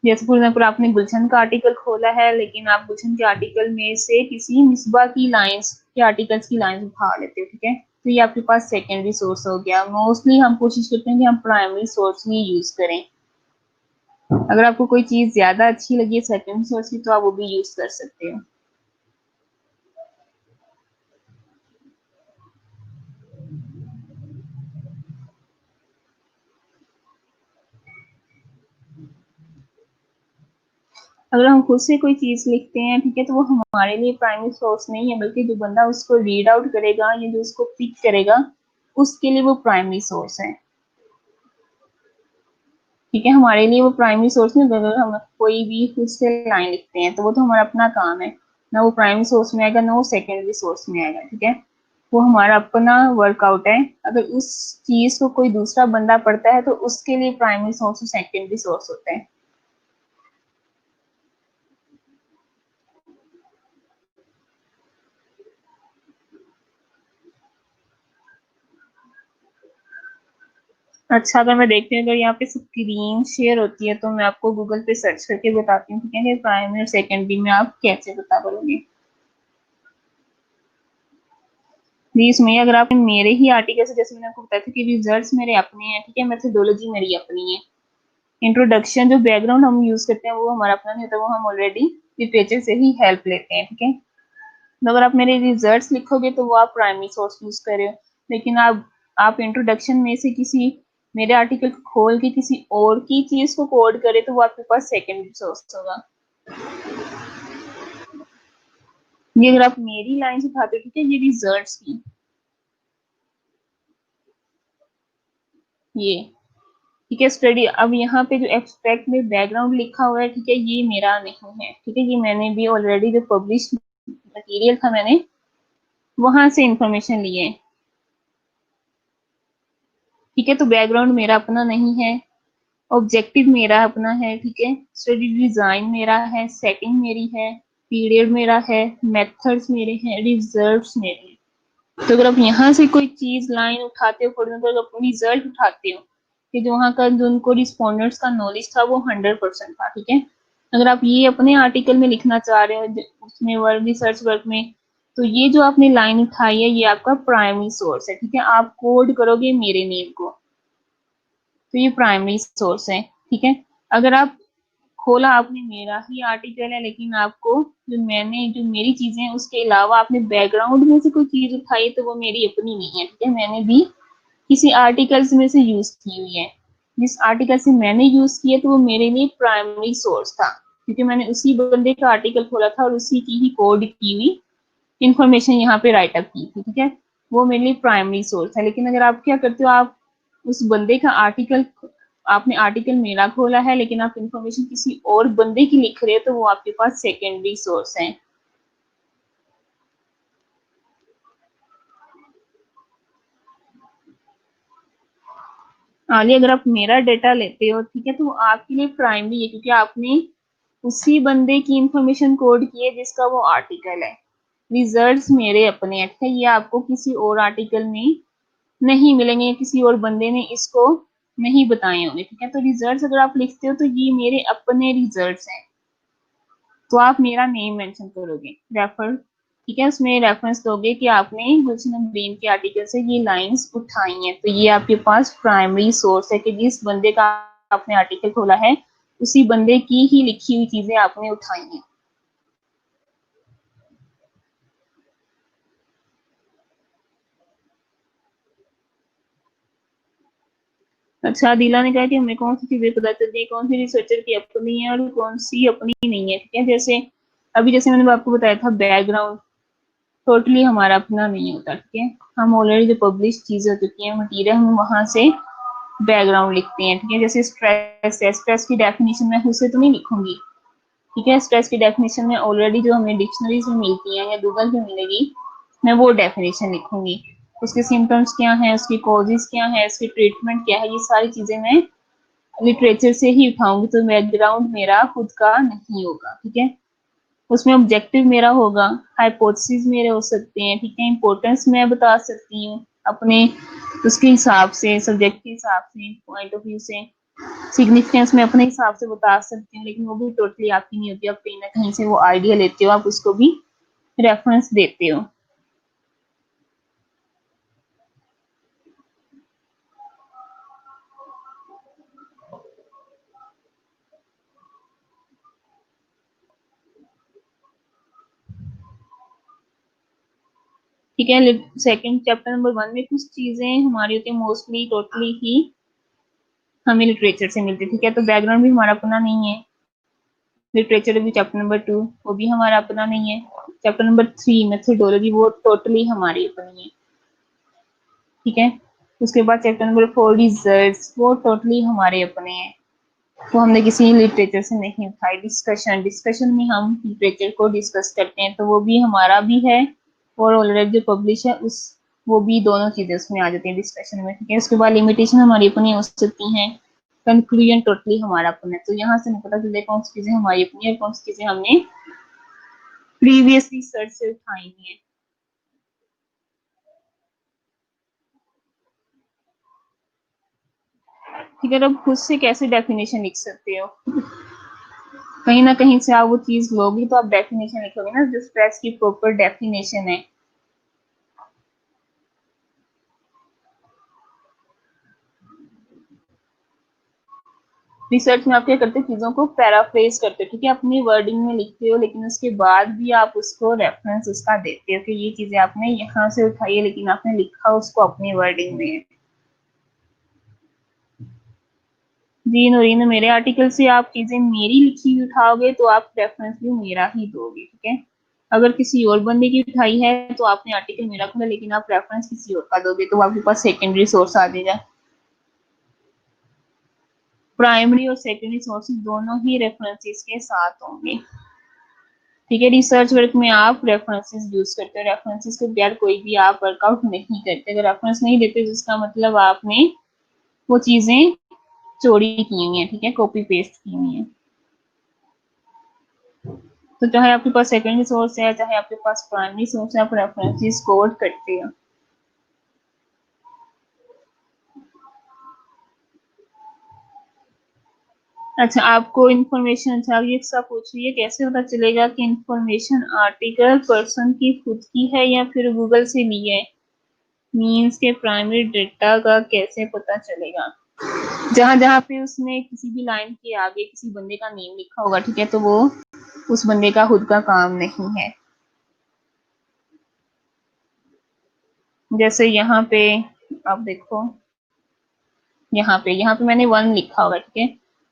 जैसे फॉर एग्जाम्पल आपने गुलशन का आर्टिकल खोला है, लेकिन आप गुलशन के आर्टिकल में से किसी मिसबा की लाइंस के आर्टिकल्स की लाइंस उठा लेते हो, ठीक है। तो ये आपके पास सेकेंडरी सोर्स हो गया। मोस्टली हम कोशिश करते हैं कि हम प्राइमरी सोर्स ही यूज करें। अगर आपको कोई चीज ज्यादा अच्छी लगी है सेकेंडरी सोर्स की, तो आप वो भी यूज कर सकते हो। अगर हम खुद से कोई चीज लिखते हैं, ठीक है, तो वो हमारे लिए प्राइमरी सोर्स नहीं है, बल्कि जो बंदा उसको रीड आउट करेगा या जो उसको पिक करेगा, उसके लिए वो प्राइमरी सोर्स है, ठीक है। हमारे लिए वो प्राइमरी सोर्स नहीं। अगर हम कोई भी खुद से लाइन लिखते हैं, तो वो तो हमारा अपना काम है, ना वो प्राइमरी सोर्स में आएगा, ना वो सेकेंडरी सोर्स में आएगा, ठीक है। वो हमारा अपना वर्कआउट है। अगर उस चीज को कोई दूसरा बंदा पढ़ता है, तो उसके लिए प्राइमरी सोर्स और सेकेंडरी सोर्स होते हैं। अच्छा, अगर मैं देखती हूँ, अगर यहाँ पे स्क्रीन शेयर होती है, तो मैं आपको गूगल पे सर्च करके बताती हूँ, ठीक है। प्राइमरी और सेकेंडरी में आप कैसे पता करोगे। जी, इसमें अगर आप मेरे ही आर्टिकल से, जैसे मैंने आपको बताया था कि रिजल्ट्स मेरे अपने हैं, ठीक है, मेथोडोलॉजी मेरी अपनी है। इंट्रोडक्शन जो बैकग्राउंड हम यूज करते हैं, वो हमारा अपना नहीं होता, वो हम ऑलरेडी लिटरेचर से ही हेल्प लेते हैं, ठीक है। तो अगर आप मेरे रिजल्ट्स लिखोगे, तो वो आप प्राइमरी सोर्स यूज कर रहे हो। लेकिन आप इंट्रोडक्शन में से किसी मेरे आर्टिकल को खोल के किसी और की चीज को कोड करे, तो वो आपके पास सेकेंडरी सोर्स होगा। ये अगर आप मेरी लाइन से उठाते हो, ठीक है, ये रिजल्ट्स की, ये ठीक है स्टडी। अब यहाँ पे जो एक्सट्रैक्ट में बैकग्राउंड लिखा हुआ है, ठीक है, ये मेरा नहीं है, ठीक है। ये मैंने भी ऑलरेडी जो पब्लिश मटेरियल था, मैंने वहां से इंफॉर्मेशन ली है, ठीक है। तो बैकग्राउंड मेरा अपना नहीं है, ऑब्जेक्टिव मेरा अपना है, ठीक है। स्टडी डिजाइन मेरा है, सेटिंग मेरी है, पीरियड मेरा है, मेथड्स मेरे हैं, रिजल्ट्स मेरे हैं। तो अगर आप यहाँ से कोई चीज लाइन उठाते हो, फॉर एग्जाम्पल आप रिजल्ट उठाते हो, कि जो वहाँ का जो उनको रिस्पोंडेंट्स का नॉलेज था, वो 100% था, ठीक है। अगर आप ये अपने आर्टिकल में लिखना चाह रहे हो, उसमें वर्क रिसर्च वर्क में, तो ये जो आपने लाइन उठाई है, ये आपका प्राइमरी सोर्स है, ठीक है। आप कोड करोगे मेरे नेम को, तो ये प्राइमरी सोर्स है, ठीक है। अगर आप खोला आपने मेरा ही आर्टिकल है, लेकिन आपको जो मेरी चीजें हैं उसके अलावा आपने बैकग्राउंड में से कोई चीज उठाई तो वो मेरी अपनी नहीं है, ठीक है, मैंने भी किसी आर्टिकल्स में से यूज की हुई है। जिस आर्टिकल से मैंने यूज किया तो वो मेरे लिए प्राइमरी सोर्स था, क्योंकि मैंने उसी बंदे का आर्टिकल खोला था और उसी की ही कोड की हुई इंफॉर्मेशन यहाँ पे राइटअप की थी, ठीक है, वो मेरे लिए प्राइमरी सोर्स है। लेकिन अगर आप क्या करते हो, आप उस बंदे का आर्टिकल, आपने आर्टिकल मेरा खोला है लेकिन आप इंफॉर्मेशन किसी और बंदे की लिख रहे हो, तो वो आपके पास सेकेंडरी सोर्स है। आगे अगर आप मेरा डेटा लेते हो, ठीक है, तो वो आपके लिए प्राइमरी है, क्योंकि आपने उसी बंदे की इंफॉर्मेशन कोड की है जिसका वो आर्टिकल है। रिजल्ट्स मेरे अपने हैं, ठीक है, ये आपको किसी और आर्टिकल में नहीं मिलेंगे, किसी और बंदे ने इसको नहीं बताए होंगे, ठीक है। तो रिजल्ट्स अगर आप लिखते हो तो ये मेरे अपने रिजल्ट्स हैं, तो आप मेरा नेम मेंशन करोगे, रेफर, ठीक है, उसमें रेफरेंस दोगे कि आपने गुलशन ग्रीन के आर्टिकल से ये लाइंस उठाई हैं, तो ये आपके पास प्राइमरी सोर्स है कि जिस बंदे का आपने आर्टिकल खोला है उसी बंदे की ही लिखी हुई चीजें आपने उठाई हैं। अच्छा, दिला ने कहा कि हमें कौन सी चीजें पता चलती है, कौन सी रिसर्चर की अपनी है और कौन सी अपनी नहीं है, ठीक है। जैसे अभी जैसे मैंने आपको बताया था, बैकग्राउंड टोटली हमारा अपना नहीं होता, ठीक है, हम ऑलरेडी जो पब्लिश चीजें हो चुकी है मटीरियल, हम वहां से बैकग्राउंड लिखते हैं, ठीक है। जैसे स्ट्रेस है, स्ट्रेस की डेफिनेशन मैं खुद से तो नहीं लिखूंगी, ठीक है, स्ट्रेस की डेफिनेशन में ऑलरेडी जो हमें डिक्शनरीज में मिलती है या गूगल पे मिलेगी, मैं वो डेफिनेशन लिखूंगी। उसके सिम्टम्स क्या है, उसकी कॉजेज क्या है, उसकी ट्रीटमेंट क्या है, ये सारी चीजें मैं लिटरेचर से ही उठाऊंगी, तो बैकग्राउंड मेरा खुद का नहीं होगा, ठीक है। उसमें ऑब्जेक्टिव मेरा होगा, हाइपोथेसिस मेरे हो सकते हैं, ठीक है, इंपॉर्टेंस मैं बता सकती हूँ अपने उसके हिसाब से, सब्जेक्ट के हिसाब से, पॉइंट ऑफ व्यू से, सिग्निफिकेंस मैं अपने हिसाब से बता सकती हूँ, लेकिन वो भी टोटली आपकी नहीं होती, आप कहीं ना कहीं से वो आइडिया लेते हो, आप उसको भी रेफरेंस देते हो। ठीक है, सेकंड चैप्टर नंबर 1 में कुछ चीजें हमारी होती है, मोस्टली टोटली ही हमें लिटरेचर से मिलती है, ठीक है, तो बैकग्राउंड भी हमारा अपना नहीं है। लिटरेचर भी चैप्टर नंबर 2, वो भी हमारा अपना नहीं है। चैप्टर नंबर 3 मेथोडोलॉजी, वो टोटली हमारी अपनी है, ठीक है। उसके बाद चैप्टर नंबर 4 रिजल्ट्स, वो टोटली हमारे अपने हैं, वो हमने किसी लिटरेचर से नहीं उठाई। डिस्कशन, डिस्कशन में हम लिटरेचर को डिस्कस करते हैं, तो वो भी हमारा भी है, और ऑलरेडी जो पब्लिश है उस, वो भी दोनों चीजें उसमें आ जाती है डिस्कशन में, ठीक है। उसके बाद लिमिटेशन हमारी अपनी हो सकती हैं, कंक्लूजन टोटली हमारा अपना है। तो यहाँ से हमें पता चलता है कौन सी चीजें हमारी अपनी है, कौन सी चीजें हमने प्रीवियस रिसर्च से उठाई है। ठीक है, अब खुद से कैसे डेफिनेशन लिख सकते हो, कहीं ना कहीं से आप वो चीज लोगी तो आप डेफिनेशन लिखोगे ना, जो स्ट्रेस की प्रॉपर डेफिनेशन है। रिसर्च में आप क्या करते हो, चीजों को पैराफ्रेज करते हो, ठीक है, अपनी वर्डिंग में लिखते हो, लेकिन उसके बाद भी आप उसको रेफरेंस उसका देते हो कि ये चीजें आपने यहाँ से उठाई है, लेकिन आपने लिखा उसको अपनी वर्डिंग में। जी नोरीन, मेरे आर्टिकल से आप चीजें मेरी लिखी हुई उठाओगे तो आप रेफरेंस भी मेरा ही दोगे, ठीक है। अगर किसी और बंदे की उठाई है तो आपने आर्टिकल मेरा खोला, लेकिन आप रेफरेंस किसी और का दोगे, तो आपके पास सेकेंडरी सोर्स आ जाएगा। प्राइमरी और सेकेंडरी सोर्सेज दोनों ही रेफरेंसेस के साथ होंगे, ठीक है। रिसर्च वर्क में आप रेफरेंसेस यूज करते हो, रेफरेंसेस के बगैर कोई भी आप वर्कआउट नहीं करते। अगर रेफरेंस नहीं देते तो इसका मतलब आपने वो चीजें चोरी की हुई है, ठीक है, कॉपी पेस्ट की हुई है। तो चाहे आपके पास सेकेंडरी सोर्स है, चाहे आपके पास प्राइमरी सोर्स है, आप रेफरेंसेस कोड करते हो। अच्छा, आपको इन्फॉर्मेशन, अच्छा ये सब पूछ रही है कैसे पता चलेगा कि इन्फॉर्मेशन आर्टिकल पर्सन की खुद की है या फिर गूगल से ली है, मीन्स के प्राइमरी डेटा का कैसे पता चलेगा। जहां जहां पे उसने किसी भी लाइन के आगे किसी बंदे का नेम लिखा होगा, ठीक है, तो वो उस बंदे का खुद का काम नहीं है। जैसे यहाँ पे आप देखो, यहाँ पे मैंने 1 लिखा होगा, ठीक है।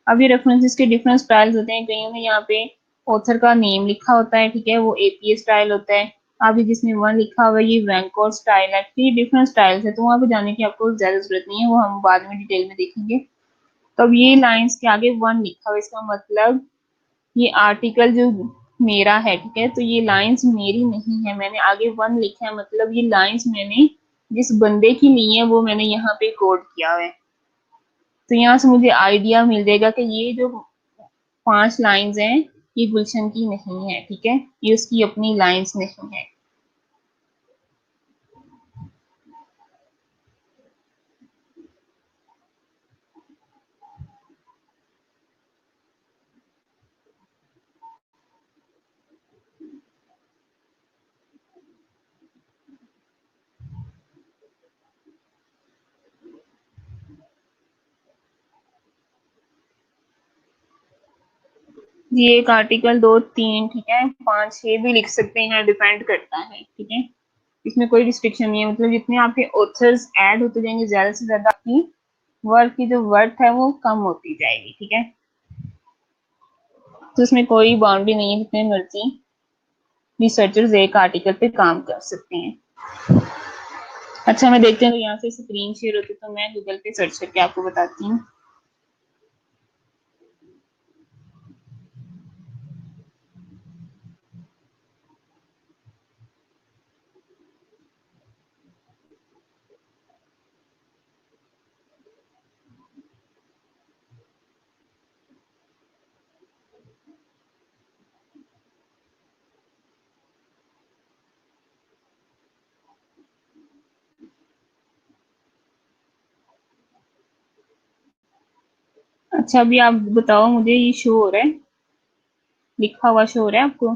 अब ये रेफरेंसेस के डिफरेंट स्टाइल्स होते हैं। कईयों में यहाँ पे ऑथर का नेम लिखा होता है, ठीक है, वो एपीए स्टाइल होता है। अभी जिसमें 1 लिखा हुआ है ये वैंकोर स्टाइल है। ये डिफरेंट स्टाइल्स है, तो वहां पे जाने की आपको ज्यादा जरूरत नहीं है, वो हम बाद में डिटेल में देखेंगे। तो अब ये लाइन्स के आगे 1 लिखा हुआ है, इसका मतलब ये आर्टिकल जो मेरा है, ठीक है, तो ये लाइन्स मेरी नहीं है, मैंने आगे 1 लिखा है, मतलब ये लाइन्स मैंने जिस बंदे की ली है वो मैंने यहाँ पे कोड किया हुआ है। तो यहाँ से मुझे आइडिया मिल जाएगा कि ये जो 5 लाइन्स हैं ये गुलशन की नहीं है, ठीक है, ये उसकी अपनी लाइन्स नहीं है। ये एक आर्टिकल 2 3, ठीक है, 5 6 भी लिख सकते हैं, डिपेंड करता है, ठीक है। इसमें कोई रिस्ट्रिक्शन नहीं है, मतलब जितने आपके ऑथर्स ऐड होते जाएंगे ज्यादा से ज्यादा आपकी वर्क की जो वर्थ है वो कम होती जाएगी, ठीक है। तो इसमें कोई बाउंड्री नहीं है, जितने मर्जी रिसर्चर्स एक आर्टिकल पे काम कर सकते हैं। अच्छा, मैं देखते हैं तो यहाँ से स्क्रीन शेयर होती तो मैं गूगल पे सर्च करके आपको बताती हूँ। अच्छा, अभी आप बताओ मुझे, ये शो हो रहा है, लिखा हुआ शो हो रहा है आपको?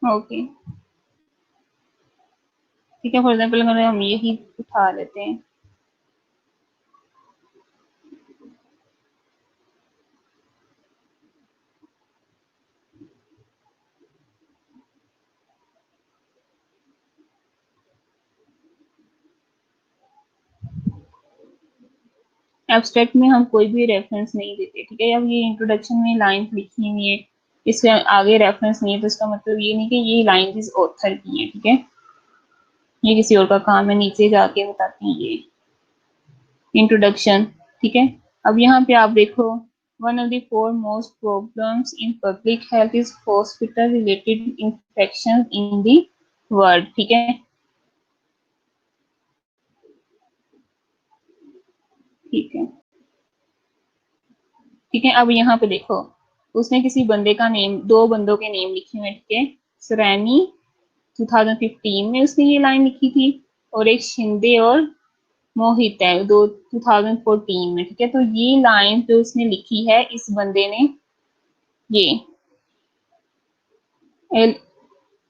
ओके, ठीक है, फॉर एग्जाम्पल अगर हम यही उठा लेते हैं, एब्स्ट्रैक्ट में हम कोई भी रेफरेंस नहीं देते, ठीक है। अब ये इंट्रोडक्शन में लाइन लिखी हुई है, इसके आगे रेफरेंस नहीं है, तो इसका मतलब ये नहीं कि ये लाइन इस ऑथर की है, ठीक है, ये किसी और का काम है, नीचे जाके बताती है ये इंट्रोडक्शन, ठीक है। अब यहाँ पे आप देखो, one of the 4 most problems in public health is hospital related infection in the world, ठीक है, ठीक है, ठीक है। अब यहाँ पे देखो, उसने किसी बंदे का नेम, 2 बंदों के नेम लिखे हुए, ठीक है, सरैनी 2015 में उसने ये लाइन लिखी थी, और एक शिंदे और मोहित है 2014 में, ठीक है। तो ये लाइन जो उसने लिखी है इस बंदे ने, ये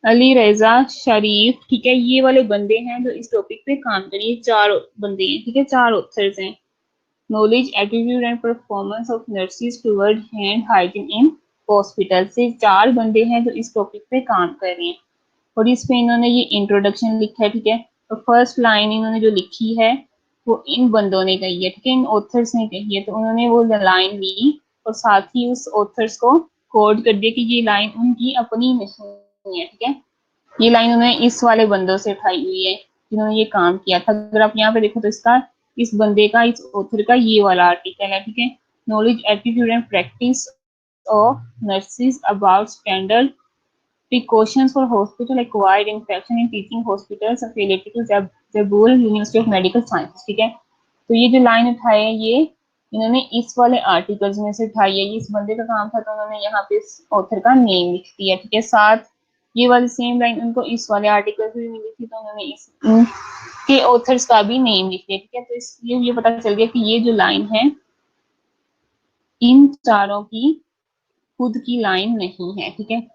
अली रजा शरीफ, ठीक है, ये वाले बंदे हैं जो इस टॉपिक पे काम करिए, 4 बंदे हैं, ठीक है, 4 ऑथर्स हैं। Knowledge, attitude and performance of nurses toward hand hygiene in hospital से 4 बंदे हैं जो इस टॉपिक पे काम कर रहे हैं, और इस पे इन्होंने ये इंट्रोडक्शन लिखा है, ठीक है। तो फर्स्ट लाइन इन्होंने जो लिखी है वो इन बंदों ने कही है, ठीक है, इन ऑथर्स ने कही है, तो उन्होंने वो लाइन ली और साथ ही उस ऑथर्स को कोड कर दिया कि ये लाइन उनकी अपनी नहीं है, ठीक है, ये लाइन उन्होंने इस वाले बंदों से उठाई हुई है जिन्होंने ये काम किया था। अगर आप यहाँ पे देखो तो इसका, इस बंदे का, इस ऑथर का ये वाला आर्टिकल है, ठीक है। Knowledge, attitude and practice of nurses about standard precautions for hospital acquired infection in teaching hospitals affiliated to Zabul University of Medical Sciences, ठीक है। तो ये जो लाइन उठाई है ये इन्होंने इस वाले आर्टिकल्स में से उठाई है, ये इस बंदे का काम था, तो उन्होंने यहाँ पे इस ऑथर का नेम लिख दिया, ठीक है। साथ ये वाली सेम लाइन उनको इस वाले आर्टिकल से भी मिली थी, तो उन्होंने इसके ऑथर्स का भी नेम लिख दिया, ठीक है। तो इसलिए ये पता चल गया कि ये जो लाइन है इन चारों की खुद की लाइन नहीं है, ठीक है।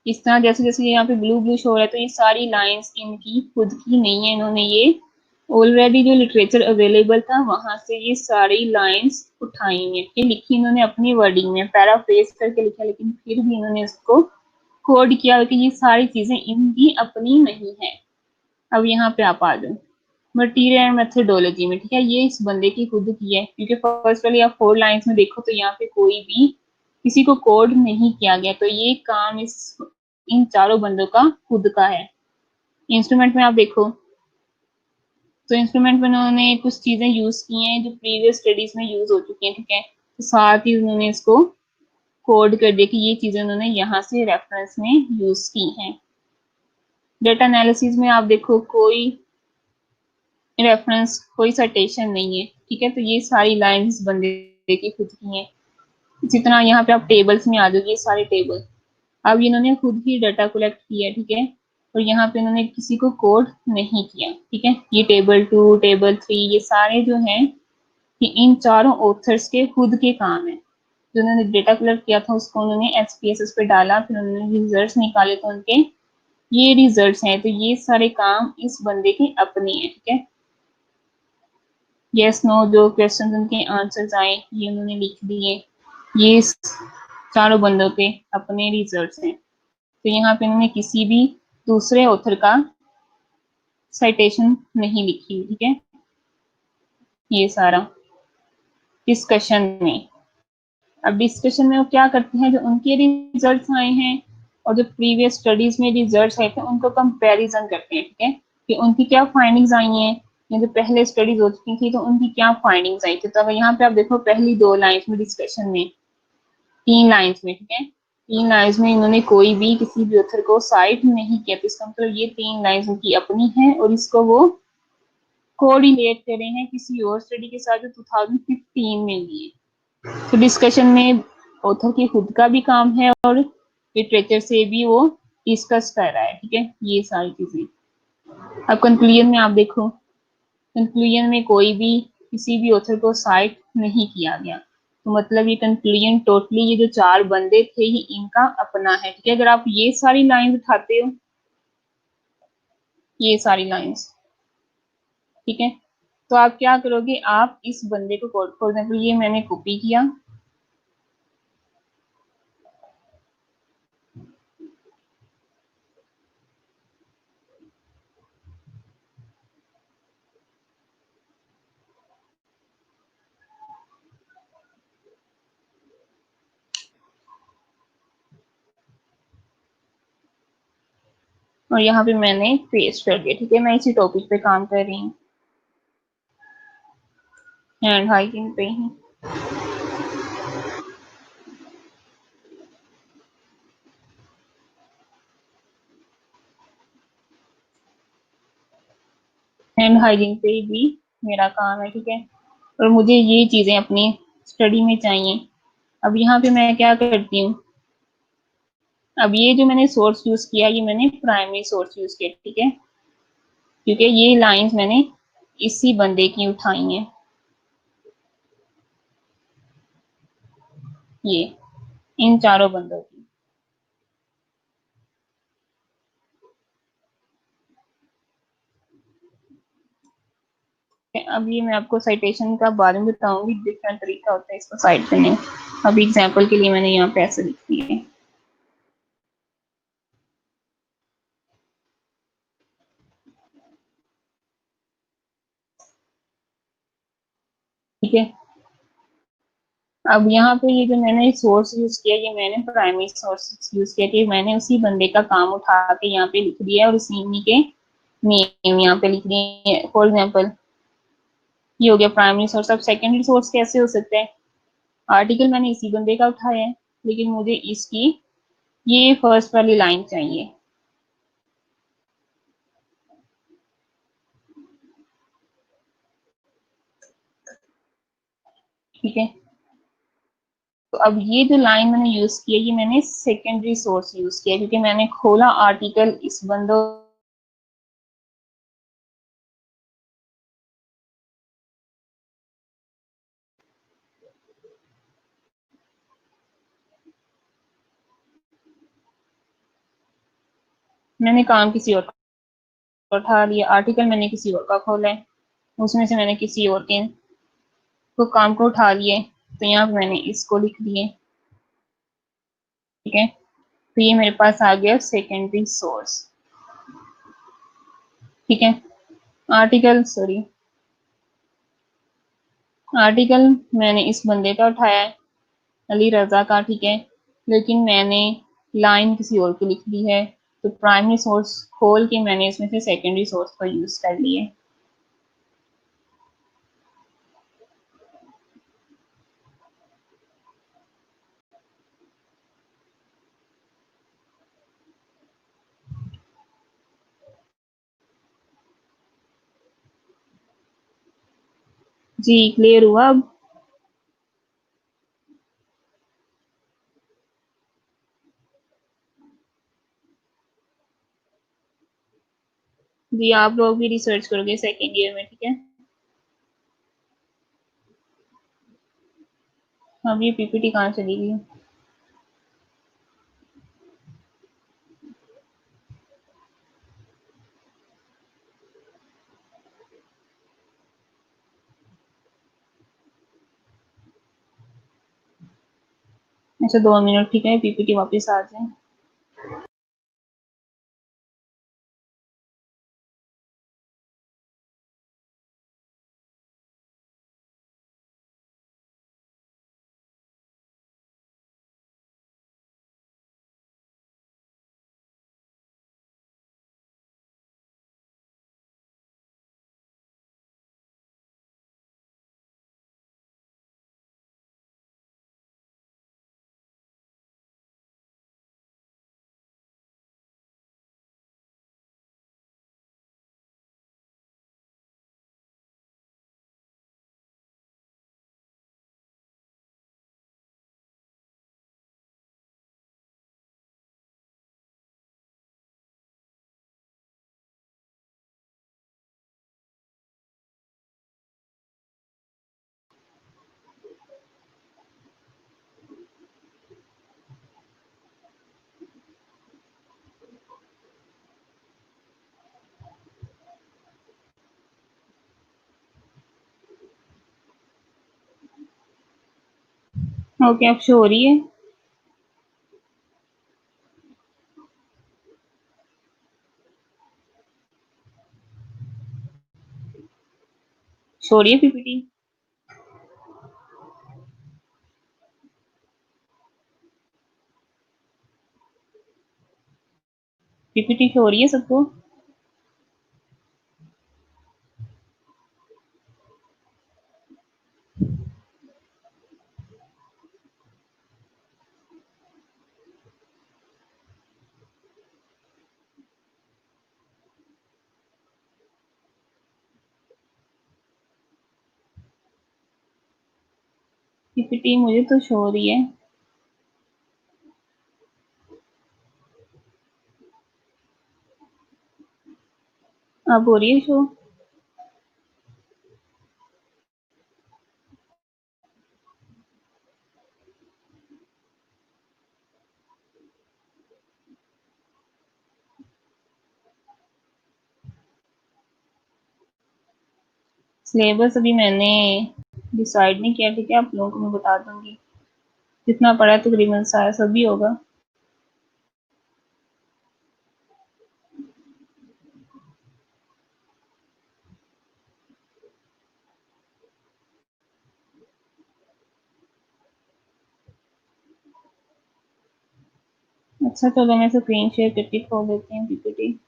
इस तरह जैसे जैसे यहाँ पे ब्लू ब्लू शो हो रहा है, तो ये सारी लाइंस इनकी खुद की नहीं है, इन्होंने ये ऑलरेडी जो लिटरेचर अवेलेबल था वहां से ये सारी लाइंस उठाई हैं, ये लिखी इन्होंने अपनी वर्डिंग में, पैराफ्रेज करके लिखा, लेकिन फिर भी इन्होंने इसको कोड किया कि ये सारी चीजें इनकी अपनी नहीं है। अब यहाँ पे आप आ जाओ मटीरियल एंड मेथोडोलॉजी में, ठीक है। ये इस बंदे की खुद की है, क्योंकि फर्स्ट वाली आप 4 लाइंस में देखो तो यहाँ पे कोई भी किसी को कोड नहीं किया गया, तो ये काम इन चारों बंदों का खुद का है। इंस्ट्रूमेंट में आप देखो तो इंस्ट्रूमेंट में उन्होंने कुछ चीजें यूज की हैं जो प्रीवियस स्टडीज में यूज हो चुकी हैं, ठीक है। तो साथ ही उन्होंने इसको कोड कर दिया कि ये चीजें उन्होंने यहाँ से रेफरेंस में यूज की हैं। डेटा एनालिसिस में आप देखो कोई रेफरेंस, कोई साइटेशन नहीं है, ठीक है। तो ये सारी लाइन इस बंदे की खुद की हैं। इसी तरह यहाँ पे आप टेबल्स में आ जाओगे, ये सारे टेबल अब इन्होंने खुद ही डाटा कलेक्ट किया, ठीक है। और यहाँ पे इन्होंने किसी को कोड नहीं किया, ठीक है। ये टेबल 2, टेबल 3, ये सारे जो हैं कि इन चारों ऑथर्स के खुद के काम है। जो उन्होंने डेटा कलेक्ट किया था उसको उन्होंने SPSS पे डाला, फिर उन्होंने रिजल्ट्स निकाले तो उनके ये रिजल्ट्स हैं, तो ये सारे काम इस बंदे के अपने हैं, ठीक है। यस नो जो क्वेश्चन उनके आंसर्स आए ये उन्होंने लिख दिए, ये चारों बंदों के अपने रिजल्ट्स हैं। तो यहाँ पे उन्होंने किसी भी दूसरे ऑथर का साइटेशन नहीं लिखी, ठीक है। ये सारा डिस्कशन में, अब डिस्कशन में वो क्या करते हैं, जो उनके रिजल्ट्स आए हैं और जो प्रीवियस स्टडीज में रिजल्ट्स आए थे उनको कंपैरिजन करते हैं, ठीक है। कि उनकी क्या फाइंडिंग्स आई हैं, या जो पहले स्टडीज हो चुकी थी तो उनकी क्या फाइंडिंग्स आई थी। तो अगर यहाँ पे आप देखो पहली 2 लाइन्स में डिस्कशन में, 3 लाइन्स में, ठीक है, 3 लाइन्स में इन्होंने कोई भी किसी भी ऑथर को साइट नहीं किया, तो इसका मतलब ये 3 लाइन्स उनकी अपनी है और इसको वो कोरिलेट कर रहे हैं किसी और स्टडी के साथ जो 2015 में लिए। तो डिस्कशन में ऑथर की खुद का भी काम है और लिटरेचर से भी वो डिस्कस कर रहा है, ठीक है, ये सारी चीजें। अब कंक्लूजन में आप देखो, कंक्लूजन में कोई भी किसी भी ऑथर को साइट नहीं किया गया, तो मतलब ये कंक्लूजन टोटली ये जो 4 बंदे थे ये इनका अपना है, ठीक है। अगर आप ये सारी लाइन उठाते हो, ये सारी लाइंस, ठीक है, तो आप क्या करोगे, आप इस बंदे को फॉर एग्जाम्पल ये मैंने कॉपी किया, और यहाँ पे मैंने पेस्ट कर दिया, ठीक है। मैं इसी टॉपिक पे काम कर रही हूँ, हैंड हाइजीन पे ही। हैंड हाइजीन पे भी मेरा काम है, ठीक है। और मुझे ये चीजें अपनी स्टडी में चाहिए। अब यहाँ पे मैं क्या करती हूँ, अब ये जो मैंने सोर्स यूज किया ये मैंने प्राइमरी सोर्स यूज किया, ठीक है, क्योंकि ये लाइंस मैंने इसी बंदे की उठाई हैं, ये इन चारों बंदों की। अब ये मैं आपको साइटेशन का बाद में बताऊंगी, डिफरेंट तरीका होता है इसको साइट करने। अभी एग्जांपल के लिए मैंने यहाँ पे ऐसे लिख दिए, ठीक है। अब यहाँ पे ये जो मैंने सोर्स यूज किया ये मैंने प्राइमरी सोर्स यूज किया कि मैंने उसी बंदे का काम उठा के यहाँ पे लिख दिया और उसी के नेम यहाँ पे लिख दिए। फॉर एग्जाम्पल ये हो गया प्राइमरी सोर्स। अब सेकेंडरी सोर्स कैसे हो सकता है, आर्टिकल मैंने इसी बंदे का उठाया है लेकिन मुझे इसकी ये फर्स्ट वाली लाइन चाहिए, ठीक है। तो अब ये जो लाइन मैंने यूज किया, ये मैंने सेकेंडरी सोर्स यूज किया क्योंकि मैंने खोला आर्टिकल इस बंदो मैंने काम किसी और का उठा लिया, आर्टिकल मैंने किसी और का खोला है, उसमें से मैंने किसी और के को काम को उठा लिए, तो यहाँ पे मैंने इसको लिख दिए। ठीक है, तो ये मेरे पास आ गया सेकेंडरी सोर्स। ठीक है, आर्टिकल मैंने इस बंदे का उठाया है, अली रजा का। ठीक है, लेकिन मैंने लाइन किसी और की लिख दी है, तो प्राइमरी सोर्स खोल के मैंने इसमें से सेकेंडरी सोर्स को यूज कर लिए। जी क्लियर हुआ अब? जी आप लोग भी रिसर्च करोगे सेकेंड ईयर में। ठीक है, अब ये पीपीटी कहाँ चली गई? अच्छा 2 मिनट, ठीक है, पीपीटी वापस आ जाए। ओके, अब शो हो रही है? शो हो रही है पीपीटी? पीपीटी शो हो रही है सबको? पीपीटी मुझे तो शो हो रही है। अब हो रही है शो? सिलेबस अभी मैंने डिसाइड नहीं किया। ठीक है, आप लोगों को मैं बता दूंगी, जितना पढ़ा तकरीबन सारा सभी होगा। अच्छा चलो, मैं स्क्रीन शेयर करके खोल देती हूँ पीपीटी।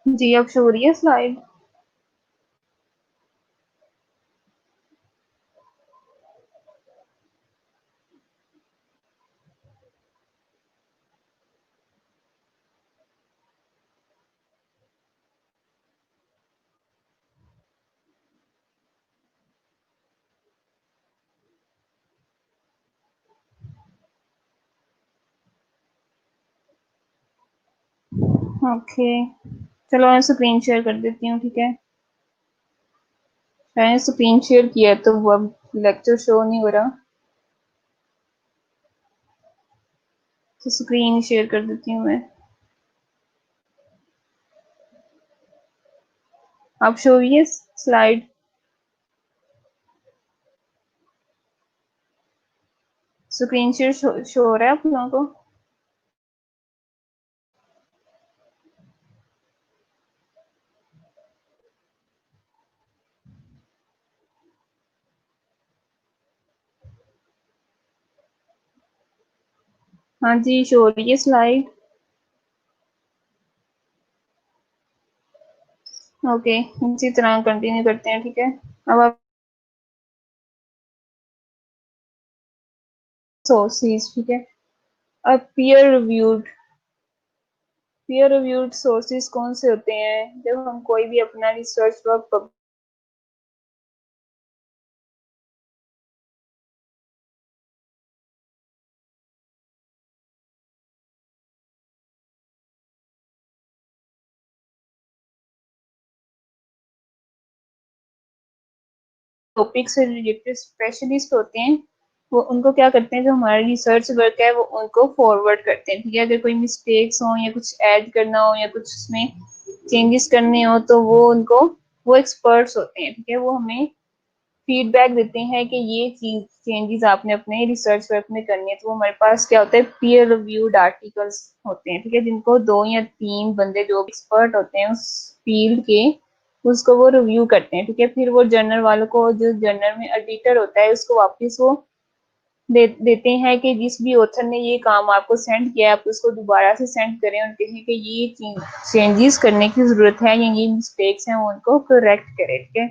जी अब शो हो रही है स्लाइड? ओके, चलो मैं स्क्रीन शेयर कर देती हूँ, ठीक है। मैंने स्क्रीन शेयर किया है तो वो अब लेक्चर शो नहीं हो रहा, तो स्क्रीन शेयर कर देती हूँ मैं। आप शो हुई है स्लाइड? स्क्रीन शेयर शो हो रहा है आप लोगों को? हाँ जी, शो हो रही है स्लाइड। ओके, इसी तरह कंटिन्यू करते हैं, ठीक है। अब आप सोर्सेज, ठीक है। अब पीयर रिव्यूड सोर्सेज कौन से होते हैं? जब हम कोई भी अपना रिसर्च वर्क टॉपिक से रिलेटेड स्पेशलिस्ट होते हैं, वो उनको क्या करते हैं, जो हमारा रिसर्च वर्क है वो उनको फॉरवर्ड करते हैं, ठीक है। अगर कोई मिस्टेक्स हो या कुछ ऐड करना हो या कुछ उसमें चेंजेस करने हो तो वो उनको, वो एक्सपर्ट्स होते हैं, ठीक है। वो हमें फीडबैक देते हैं कि ये चीज चेंजेस आपने अपने रिसर्च वर्क में करनी है, तो वो हमारे पास क्या होता है, पीयर रिव्यूड आर्टिकल्स होते हैं, ठीक है, जिनको 2 या 3 बंदे जो एक्सपर्ट होते हैं उस फील्ड के, उसको वो रिव्यू करते हैं, ठीक है। फिर वो जर्नल वालों को, जो जर्नल में एडिटर होता है, उसको वापस वो देते हैं कि जिस भी ऑथर ने ये काम आपको सेंड किया है आप उसको दोबारा से सेंड करें और कहें कि ये चेंजेस करने की जरूरत है या ये मिस्टेक्स हैं वो उनको करेक्ट करें, ठीक है।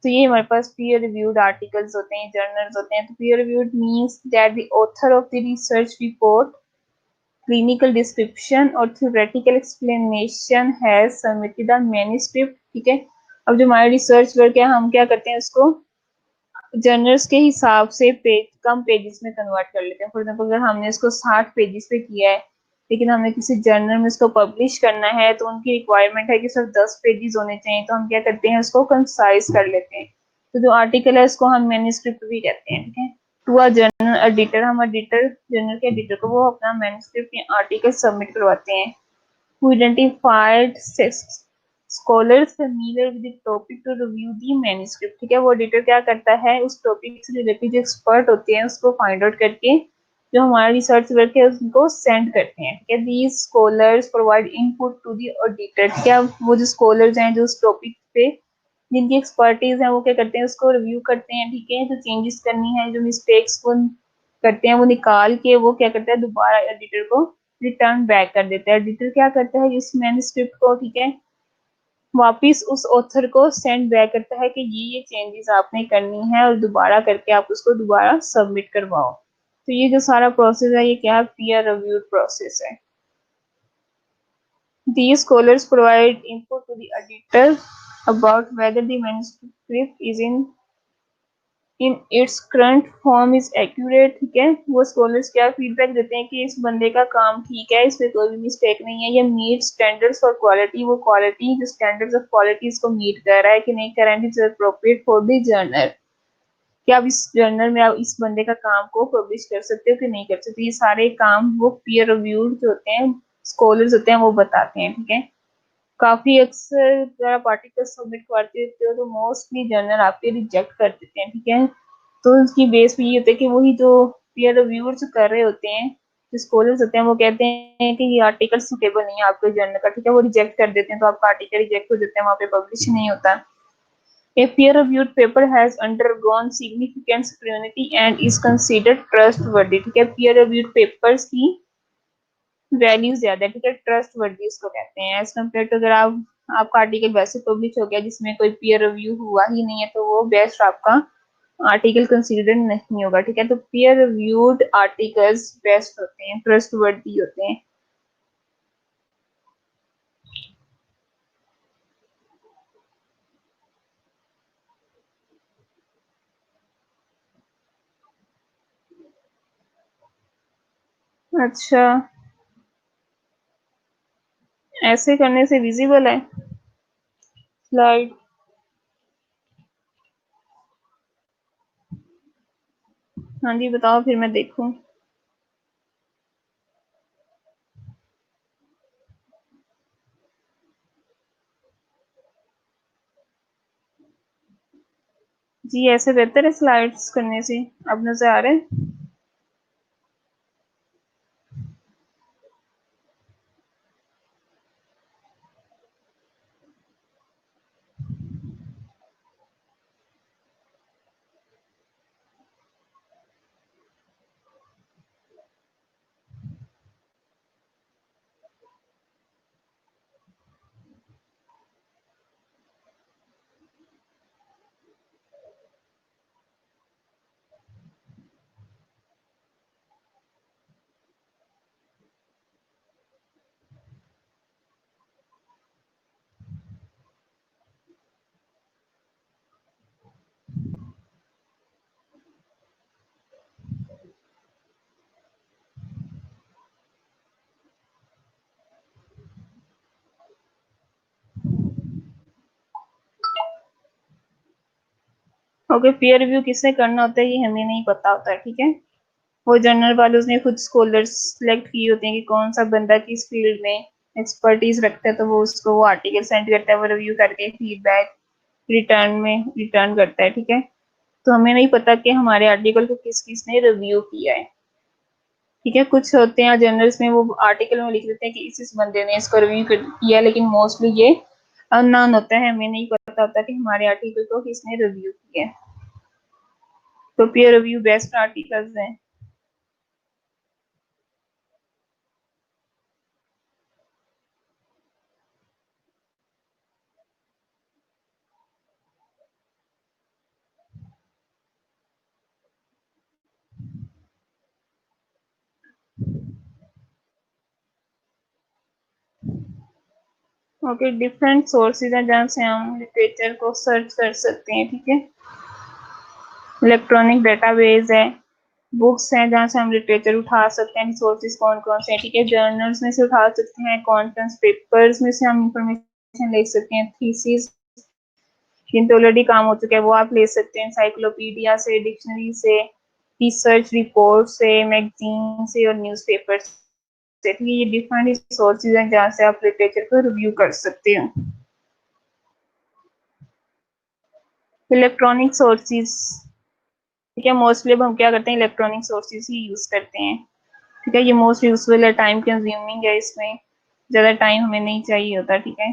तो ये हमारे पास पीयर रिव्यूड आर्टिकल्स होते हैं, जर्नल्स होते हैं। तो peer reviewed means that the author of the research report, clinical description और theoretical explanation has submitted a manuscript, ठीक है। अब जो हमारा रिसर्च वर्क है हम क्या करते हैं, उसको जर्नल्स के हिसाब से कम पेजेस में कन्वर्ट कर लेते हैं। फॉर एग्जाम्पल अगर हमने इसको 60 पेजेस पे किया है लेकिन हमें किसी जर्नल में इसको पब्लिश करना है तो उनकी रिक्वायरमेंट है कि सिर्फ 10 पेजेस होने चाहिए, तो हम क्या करते हैं, उसको कंसाइज कर लेते हैं। तो जो आर्टिकल है उसको हम मैन्युस्क्रिप्ट भी कहते हैं, ठीक है। टू अ जर्नल एडिटर, हम एडिटर, जर्नल के एडिटर को वो अपना मैन्युस्क्रिप्ट या आर्टिकल सबमिट करवाते हैं। who identified scholars familiar with the topic to review the manuscript, ठीक है। वो एडिटर क्या करता है, उस टॉपिक से रिलेटेड जो एक्सपर्ट होते हैं उसको फाइंड आउट करके जो हमारा रिसर्च वर्क है उनको सेंड करते हैं, ठीक है। These scholars provide input to the auditor, ठीक है। वो जो स्कॉलर्स हैं जो उस टॉपिक पे जिनकी एक्सपर्टीज है वो क्या करते हैं, उसको रिव्यू करते हैं, ठीक है। जो चेंजेस करनी है, जो मिस्टेक्स वो करते हैं, वो निकाल के वो क्या करता है, दोबारा एडिटर को रिटर्न बैक कर देता है। एडिटर क्या करता है, इस मैन्युस्क्रिप्ट को, ठीक है, वापिस उस ऑथर को सेंड बैक करता है कि ये चेंजेस आपने करनी है और दोबारा करके आप उसको दोबारा सबमिट करवाओ। तो ये जो सारा प्रोसेस है ये क्या है, पीयर रिव्यूड प्रोसेस है। These scholars provide input to the editor about whether the manuscript is in its current form is accurate, ठीक है। वो स्कॉलर्स क्या फीडबैक देते हैं कि इस बंदे का काम ठीक है, इसमें कोई भी मिस्टेक नहीं है, ये मीट स्टैंडर्ड्स फॉर क्वालिटी, वो क्वालिटी जो स्टैंडर्ड्स ऑफ क्वालिटी इसको मीट कर रहा है कि नहीं कर रहा है, is appropriate for the journal, कि आप इस जर्नल में आप इस बंदे का काम को पब्लिश कर सकते हो कि नहीं कर सकते। ये सारे काम वो पीयर रिव्यूड जो होते हैं, स्कॉलर्स होते हैं, वो बताते हैं, ठीक है। काफी अक्सर अगर आप आर्टिकल सबमिट करते हो तो मोस्टली जर्नल आपके रिजेक्ट कर देते हैं, ठीक है। तो उसकी बेस पे ये होता है कि वही जो पीयर रिव्यूअर्स कर रहे होते हैं, जो स्कॉलर्स होते हैं, वो कहते हैं कि ये आर्टिकल सुटेबल नहीं है आपके जर्नल का, ठीक है, वो रिजेक्ट कर देते हैं, तो आपका आर्टिकल रिजेक्ट हो जाता है, वहाँ पे पब्लिश नहीं होता। A peer-reviewed paper has undergone significant scrutiny and is considered trustworthy, ठीक है। peer reviewed papers की वैल्यूज ज्यादा है, ठीक है, ट्रस्ट वर्दी उसको कहते हैं। एज कम्पेयर टू अगर आपका आर्टिकल वैसे पब्लिश हो गया जिसमें कोई पीयर रिव्यू हुआ ही नहीं है, तो वो बेस्ट आपका आर्टिकल कंसीडर नहीं होगा, ठीक है। तो पीयर रिव्यूड आर्टिकल्स बेस्ट होते हैं, ट्रस्ट वर्दी होते हैं। अच्छा, ऐसे करने से विजिबल है स्लाइड? हाँ जी, बताओ फिर मैं देखूं। जी, ऐसे बेहतर है स्लाइड्स करने से। अब नजर आ रहा है? ओके, पीयर रिव्यू किससे करना होता है ये हमें नहीं पता होता है, ठीक है। वो जर्नल वालों ने खुद स्कॉलर्स सिलेक्ट किए होते हैं कि कौन सा बंदा किस फील्ड में एक्सपर्टीज रखता है, तो वो उसको वो आर्टिकल सेंड करता है, वो रिव्यू करके फीडबैक रिटर्न करता है, ठीक है। तो हमें नहीं पता कि हमारे आर्टिकल को किस किसने रिव्यू किया है, ठीक है। कुछ होते हैं जर्नल्स में वो आर्टिकल में लिख देते हैं कि इस बंदे ने इसको रिव्यू किया, लेकिन मोस्टली ये अननोन होता है, हमें नहीं पता होता कि हमारे आर्टिकल को किसने रिव्यू किया है। तो पीयर रिव्यू बेस्ट आर्टिकल्स हैं। ओके, डिफरेंट सोर्सेज हैं जहाँ से हम लिटरेचर को सर्च कर सकते हैं, ठीक है। इलेक्ट्रॉनिक डेटाबेस है, बुक्स हैं जहाँ से हम लिटरेचर उठा सकते हैं, सोर्सेज कौन कौन से हैं, ठीक है। जर्नल्स में से उठा सकते हैं, कॉन्फ्रेंस पेपर्स में से हम इंफॉर्मेशन ले सकते हैं, थीसिस जिन तो ऑलरेडी काम हो चुका है वो आप ले सकते हैं, एनसाइक्लोपीडिया से, डिक्शनरी से, रिसर्च रिपोर्ट से, मैगजीन से और न्यूज़पेपर से, ठीक है। ये डिफरेंट सोर्सेज हैं जहाँ से आप लिटरेचर को रिव्यू कर सकते हो। इलेक्ट्रॉनिक सोर्सेज, ठीक है, मोस्टली अब हम क्या करते हैं, इलेक्ट्रॉनिक सोर्सेज ही यूज करते हैं, ठीक है। ये मोस्ट यूजफुल है, टाइम कंज्यूमिंग है, इसमें ज्यादा टाइम हमें नहीं चाहिए होता, ठीक है।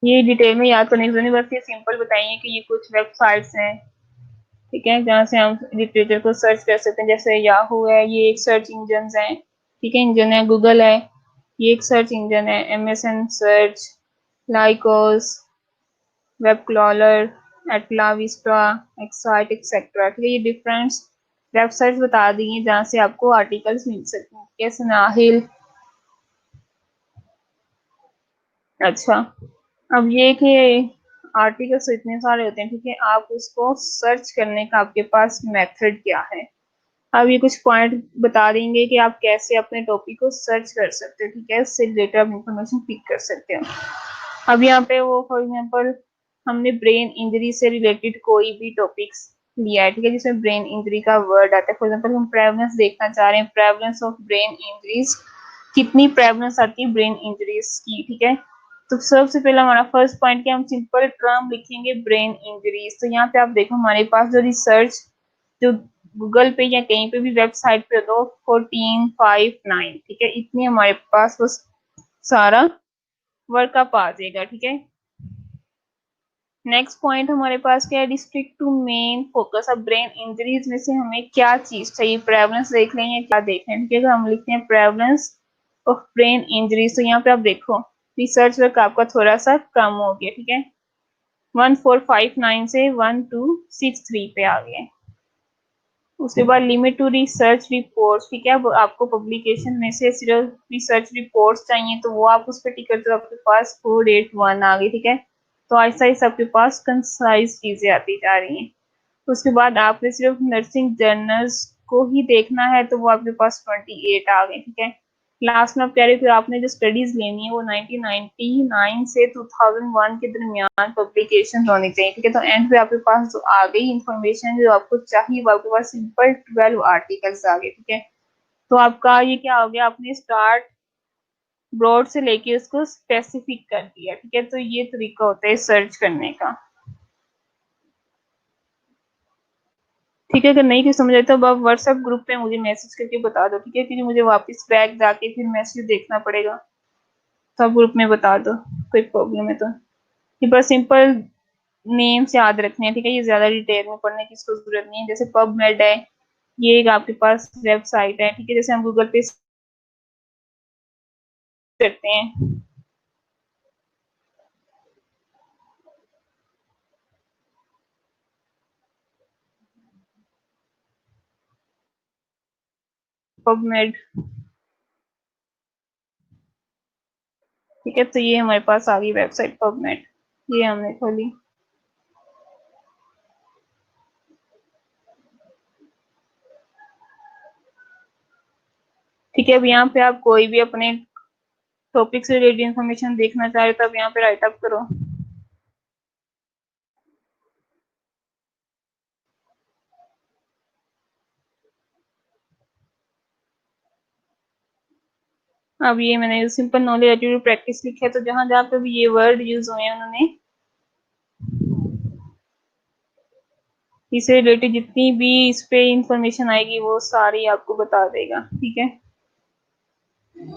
ये डिटेल में याद करने की जरूरत नहीं, बस ये सिंपल बताइए कि ये कुछ वेबसाइट्स हैं, ठीक है, जहाँ से हम लिटरेचर को सर्च कर सकते हैं। जैसे याहू है, ये एक सर्च इंजन है, ठीक है, इंजन है। गूगल है, ये एक सर्च इंजन है। MSN search, Lycos, web crawler, AltaVista, Excite etcetera, ठीक है। ये डिफरेंट वेबसाइट्स बता दी हैं जहाँ से आपको आर्टिकल्स मिल सकते हैं, ठीक है। सनाहिल, अच्छा, अब ये कि आर्टिकल्स इतने सारे होते हैं, ठीक है, आप उसको सर्च करने का आपके पास मेथड क्या है। अब ये कुछ पॉइंट बता देंगे कि आप कैसे अपने टॉपिक को सर्च कर सकते हो, ठीक है, उससे रिलेटेड आप इंफॉर्मेशन पिक कर सकते हो। अब यहाँ पे वो फॉर एग्जांपल हमने ब्रेन इंजरी से रिलेटेड कोई भी टॉपिक्स लिया है, ठीक है, जिसमें ब्रेन इंजरी का वर्ड आता है। फॉर एग्जांपल हम प्रेवलेंस देखना चाह रहे हैं, प्रेवलेंस ऑफ ब्रेन इंजरीज, कितनी प्रेवलेंस आती है ब्रेन इंजरीज की, ठीक है। तो सबसे पहला हमारा फर्स्ट पॉइंट क्या, हम सिंपल टर्म लिखेंगे ब्रेन इंजरीज। तो यहाँ पे आप देखो हमारे पास जो रिसर्च जो गूगल पे या कहीं पे भी वेबसाइट पे दो 1459, ठीक है, इतनी हमारे पास वो सारा वर्क अप आ जाएगा, ठीक है। नेक्स्ट पॉइंट हमारे पास क्या है, डिस्ट्रिक्ट टू मेन फोकस। अब ब्रेन इंजरीज में से हमें क्या चीज चाहिए, प्रेवलेंस देख लेंगे, क्या देख लेंगे। ठीक है, तो हम लिखते हैं प्रेवलेंस ऑफ ब्रेन इंजरीज। तो यहाँ पे आप देखो रिसर्च वर्क आपका थोड़ा सा कम हो गया। ठीक है, 1459 से 1263 पे आ गए। उसके बाद लिमिट टू रिसर्च रिपोर्ट्स। ठीक है, अब आपको पब्लिकेशन में से सिर्फ रिसर्च रिपोर्ट्स चाहिए तो वो आप उस पर टिक करते हो, आपके पास 481 आ गई। ठीक है, तो ऐसा ही सबके पास कंसाइज चीजें आती जा रही हैं। उसके बाद आपने सिर्फ नर्सिंग जर्नल्स को ही देखना है तो वो आपके पास 28 आ गए। ठीक है, लास्ट में आप कह रहे हो कि आपने जो स्टडीज लेनी है वो 1999 से 2001 के दरमियान पब्लिकेशन होनी चाहिए। ठीक है, तो एंड पे आपके पास जो आ गई इंफॉर्मेशन जो आपको चाहिए वो आपके पास सिंपल 12 आर्टिकल्स आ गए। ठीक है, तो आपका ये क्या हो गया, आपने स्टार्ट ब्रॉड से लेके उसको स्पेसिफिक कर दिया। ठीक है, तो ये तरीका होता है सर्च करने का। ठीक है, अगर नहीं कुछ समझ आए तो आप व्हाट्सएप ग्रुप पे मुझे मैसेज करके बता दो। ठीक है, क्योंकि मुझे वापस बैक जाके फिर मैसेज देखना पड़ेगा। सब ग्रुप में बता दो, कोई प्रॉब्लम है तो। ये बस सिंपल नेम्स याद रखने हैं। ठीक है, ये ज्यादा डिटेल में पढ़ने की इसको जरूरत नहीं है। जैसे पबमेड है, ये एक आपके पास वेबसाइट है। ठीक है, जैसे हम गूगल पे करते हैं पबमेड। ठीक है, तो ये हमारे पास आ गई वेबसाइट पबमेड, ये हमने खोली। ठीक है, अब यहाँ पे आप कोई भी अपने टॉपिक से रिलेटेड इन्फॉर्मेशन देखना चाह रहे हो तो आप यहाँ पे राइट अप करो। अब ये मैंने सिंपल नॉलेज एटीट्यूड प्रैक्टिस लिखा है, तो जहां जहां पे भी ये वर्ड यूज हुए हैं उन्होंने इससे रिलेटेड जितनी भी इस पे इंफॉर्मेशन आएगी वो सारी आपको बता देगा। ठीक है,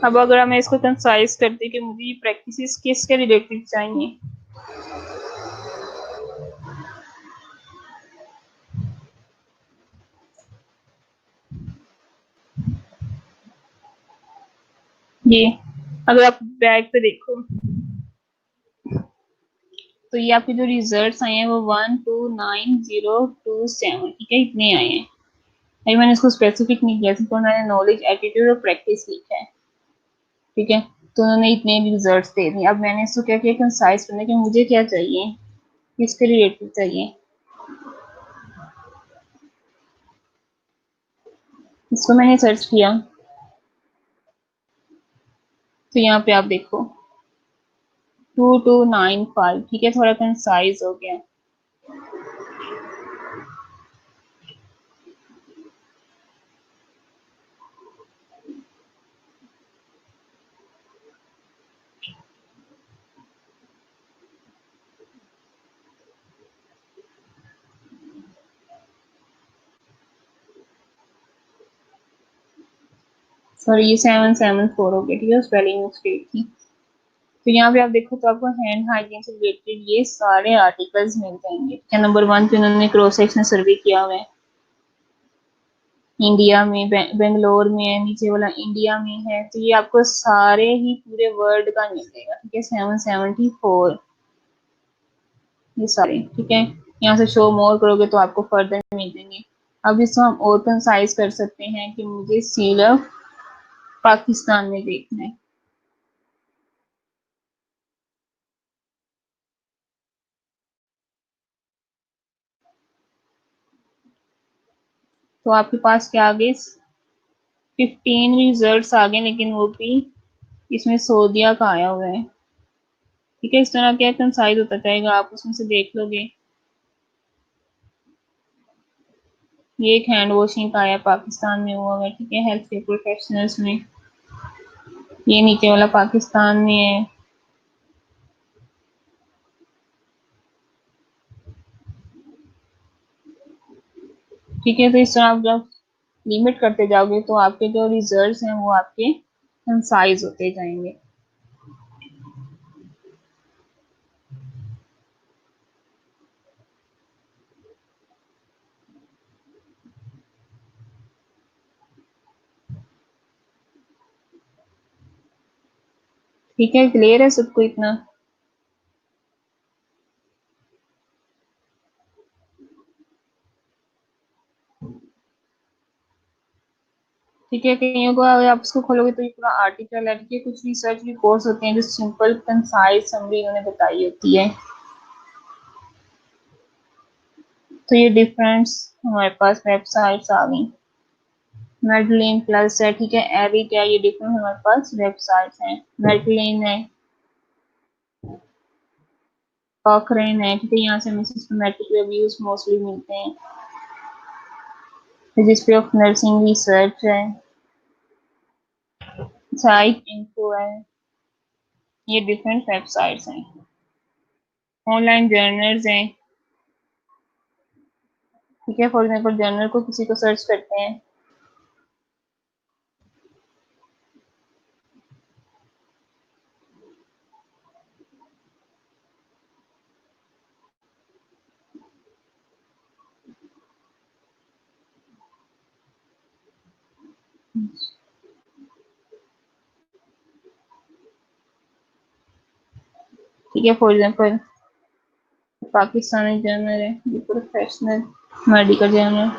अब अगर मैं इसको कंसाइज करती कि मुझे प्रैक्टिस किसके रिलेटेड चाहिए, ये अगर आप बैग पे देखो तो ये आपके जो रिजल्ट्स आए हैं वो 129027। ठीक है, इतने आए हैं। अभी मैंने इसको स्पेसिफिक नहीं किया, सिर्फ मैंने नॉलेज एटीट्यूड और प्रैक्टिस लिखा है। ठीक है, तो उन्होंने इतने रिजल्ट्स दे दिए। अब मैंने इसको क्या किया कंसाइज करने के मुझे क्या चाहिए, किसके रिलेटेड चाहिए, इसको मैंने सर्च किया तो यहाँ पे आप देखो 2295। ठीक है, थोड़ा कंसाइज हो गया। सॉरी, ये 774 हो गया। ठीक है, स्पेलिंग मिस्टेक थी। तो यहाँ पे आप देखो तो आपको हैंड हाइजीन से रिलेटेड ये सारे आर्टिकल्स मिल जाएंगे। क्या नंबर 1 पे उन्होंने क्रॉस सेक्शन सर्वे किया हुआ है इंडिया में, बेंगलोर में है, नीचे वाला इंडिया में है। तो ये आपको सारे ही पूरे वर्ल्ड का मिलेगा। ठीक है, 774 ये सारे। ठीक है, यहाँ से शो मोर करोगे तो आपको फर्दर मिल जाएंगे। अब इसको हम और कंसाइज कर सकते हैं कि मुझे सिर्फ पाकिस्तान में देखना है। तो आपके पास क्या आ गए, 15 रिजल्ट्स आ गए, लेकिन वो भी इसमें सऊदीया का आया हुआ है। ठीक है, इस तरह क्या कंसाइज होता जाएगा, आप उसमें से देख लोगे। ये एक हैंड वॉशिंग का आया, पाकिस्तान में हुआ है। ठीक है, हेल्थ केयर प्रोफेशनल्स में। ये नीचे वाला पाकिस्तान में है। ठीक है, तो इस तरह आप जब लिमिट करते जाओगे तो आपके जो रिजल्ट्स हैं वो आपके कंसाइज होते जाएंगे। ठीक है, क्लियर है सबको इतना? ठीक है, कईयों को अगर आप इसको खोलोगे तो ये पूरा आर्टिकल है, ठीक है। कुछ रिसर्च रिपोर्ट्स होते हैं जो सिंपल कंसाइज समरी उन्होंने बताई होती है। तो ये डिफरेंस हमारे पास वेबसाइट्स आ गई। मेडलिन प्लस है, ठीक है। एरी क्या, ये डिफरेंट हमारे पास वेबसाइट्स हैं। मेडलिन है, कॉकरेन है, ठीक है। यहाँ से हमें सिस्टमेटिक रिव्यूज मोस्टली मिलते हैं। रजिस्ट्री ऑफ नर्सिंग रिसर्च है, साइट इन्फो है। ये डिफरेंट वेबसाइट्स हैं। ऑनलाइन जर्नल्स हैं, ठीक है। फॉर एग्जाम्पल जर्नल को किसी को सर्च करते हैं, ठीक है। फॉर एग्जाम्पल पाकिस्तानी जर्नल है, ये प्रोफेशनल मेडिकल जर्नल।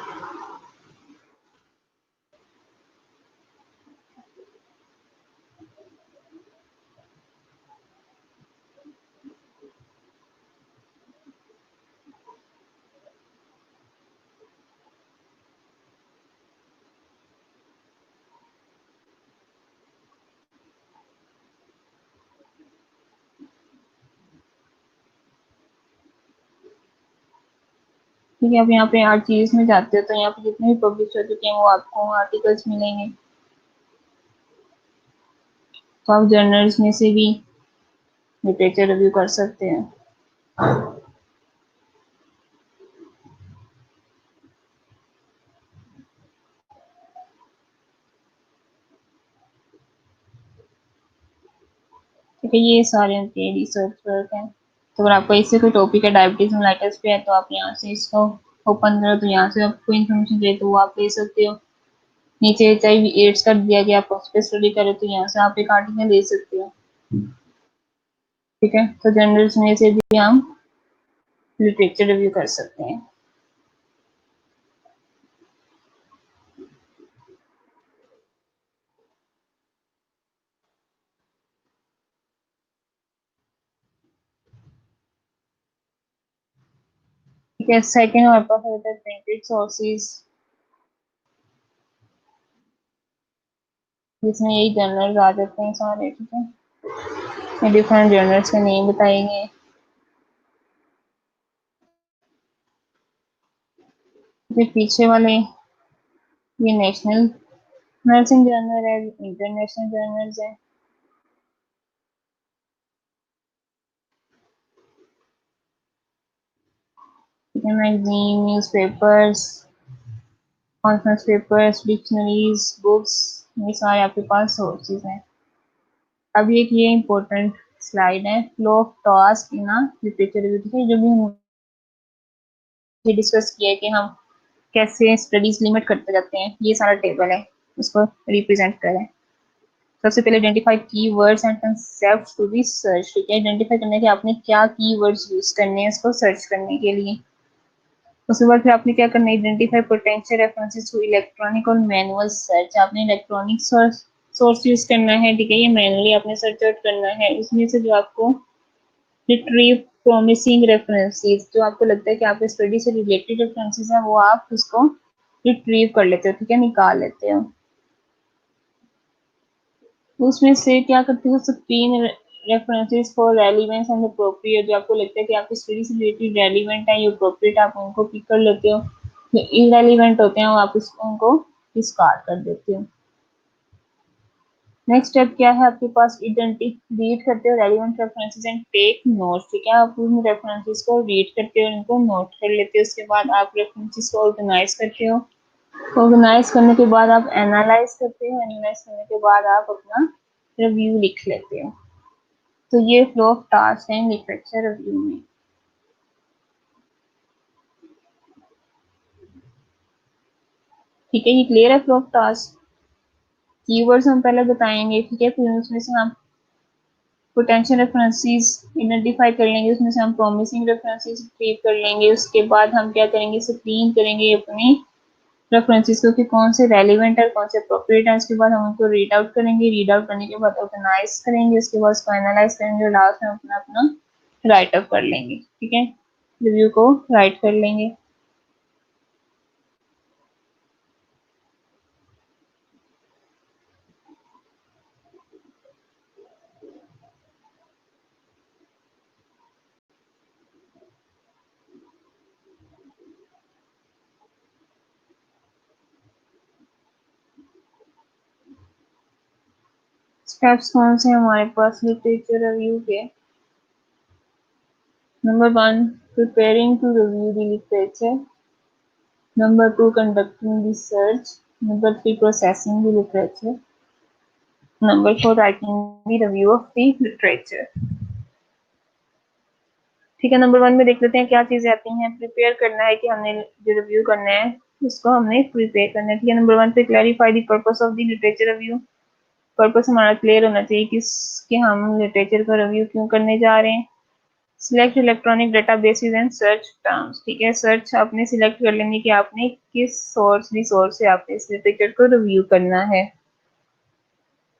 ठीक है, आप यहाँ पे आर्टिकल्स में जाते हो तो यहाँ पे जितने भी पब्लिश हो चुके हैं वो आपको आर्टिकल्स मिलेंगे। तो आप जर्नल्स में से भी लिटरेचर रिव्यू कर सकते हैं। ठीक है, ये सारे उनके रिसर्च वर्क हैं। तो अगर आपको इससे कोई टॉपिक है डायबिटीज मेलाइटिस पे है तो आप यहाँ से इसको ओपन करो, तो यहाँ से आपको इन्फॉर्मेशन चाहिए तो वो आप ले सकते हो। नीचे HIV एड्स का दिया गया, आप उस पर स्टडी करें तो यहाँ से आप एक आर्टिकल ले सकते हो। ठीक है, तो जर्नल्स में से भी हम लिटरेचर रिव्यू कर सकते हैं। ठीक है, सेकेंड हमारे पास होता है प्रिंटेड सोर्सेज, जिसमें यही जर्नल्स आ जाते हैं सारे। ठीक है, डिफरेंट जर्नल्स के नेम बताएंगे। पीछे वाले ये नेशनल नर्सिंग जर्नल है, इंटरनेशनल जर्नल्स है। ठीक है, magazine, newspapers, conference papers, dictionaries, books, ये सारे आपके पास सोर्सेज हैं। अब एक ये इम्पोर्टेंट स्लाइड है, flow of task in literature review. ठीक है, जो भी हम ये डिस्कस किया है कि हम कैसे स्टडीज लिमिट करते जाते हैं, ये सारा टेबल है, उसको रिप्रेजेंट करें। सबसे पहले identify keywords and concepts to be search. ठीक है, आइडेंटिफाई करना है कि आपने क्या कीवर्ड्स यूज करने हैं इसको सर्च करने के लिए। उसके बाद फिर आपने क्या करना है, identify potential references to electronic और मैनुअल सर्च। आपने इलेक्ट्रॉनिक सोर्स यूज करना है, ठीक है। ये मैनुअली आपने सर्च आउट करना है, उसमें से जो आपको रिट्रीव प्रॉमिसिंग रेफरेंसेस, जो आपको लगता है कि आपके स्टडी से रिलेटेड रेफरेंसेस हैं, वो आप उसको रिट्रीव कर लेते हो, ठीक है, निकाल लेते हो। उसमें से क्या करते हो, सब तीन references for relevance and appropriate, जो आपको लगता है कि आपकी स्टडी से रिलेटेड रेलिवेंट है, ये अप्रोप्रिएट, आप उनको पिक कर लेते हो। जो इरेलीवेंट होते हैं वो आप उनको डिस्कार्ड कर देते हो। नेक्स्ट स्टेप क्या है आपके पास, रीड करते हो relevant references and take notes. ठीक है, आप उन रेफरेंसेस को रीड करते हो, उनको नोट कर लेते हो। उसके बाद आप रेफरेंसेस को ऑर्गेनाइज करते हो। ऑर्गेनाइज करने के बाद आप एनालाइज करते हो। एनालाइज करने के बाद आप अपना रिव्यू लिख लेते हो। तो ये फ्लो ऑफ टास्क है लिटरेचर रिव्यू में। ठीक है, ये क्लियर है फ्लो ऑफ टास्क। कीवर्ड्स हम पहले बताएंगे, ठीक है, फिर उसमें से हम पोटेंशियल रेफरेंसेस आइडेंटिफाई कर लेंगे, उसमें से हम प्रॉमिसिंग रेफरेंसेस क्रिएट कर लेंगे। उसके बाद हम क्या करेंगे, स्क्रीन करेंगे अपनी रेफरेंसेस को कि कौन से रेलिवेंट है, कौन से अप्रोप्रिएट है। उसके बाद हम उनको रीड आउट करेंगे, रीड आउट करने के बाद ऑर्गेनाइज करेंगे, उसके बाद उसको एनालाइज करेंगे और लास्ट में अपना अपना राइट अप कर लेंगे। ठीक है, रिव्यू को राइट कर लेंगे। स्टेप्स कौन से हमारे पास लिटरेचर रिव्यू के? Number 1, preparing to review the literature. Number 2, conducting the search. Number 3, processing the literature. Number 4, writing the review of the literature. ठीक है, नंबर 1 में देख लेते हैं क्या चीजें आती हैं। प्रिपेयर करना है कि हमने जो रिव्यू करना है उसको हमने प्रिपेयर करना है। ठीक है, नंबर 1 पे clarify the purpose of the literature review. Purpose हमारा क्लियर होना चाहिए कि हम लिटरेचर का रिव्यू क्यों करने जा रहे हैं। Select electronic databases and search terms. ठीक है, सर्च आपने सिलेक्ट कर लेनी कि आपने किस रिसोर्स से आपने इस लिटरेचर को रिव्यू करना है।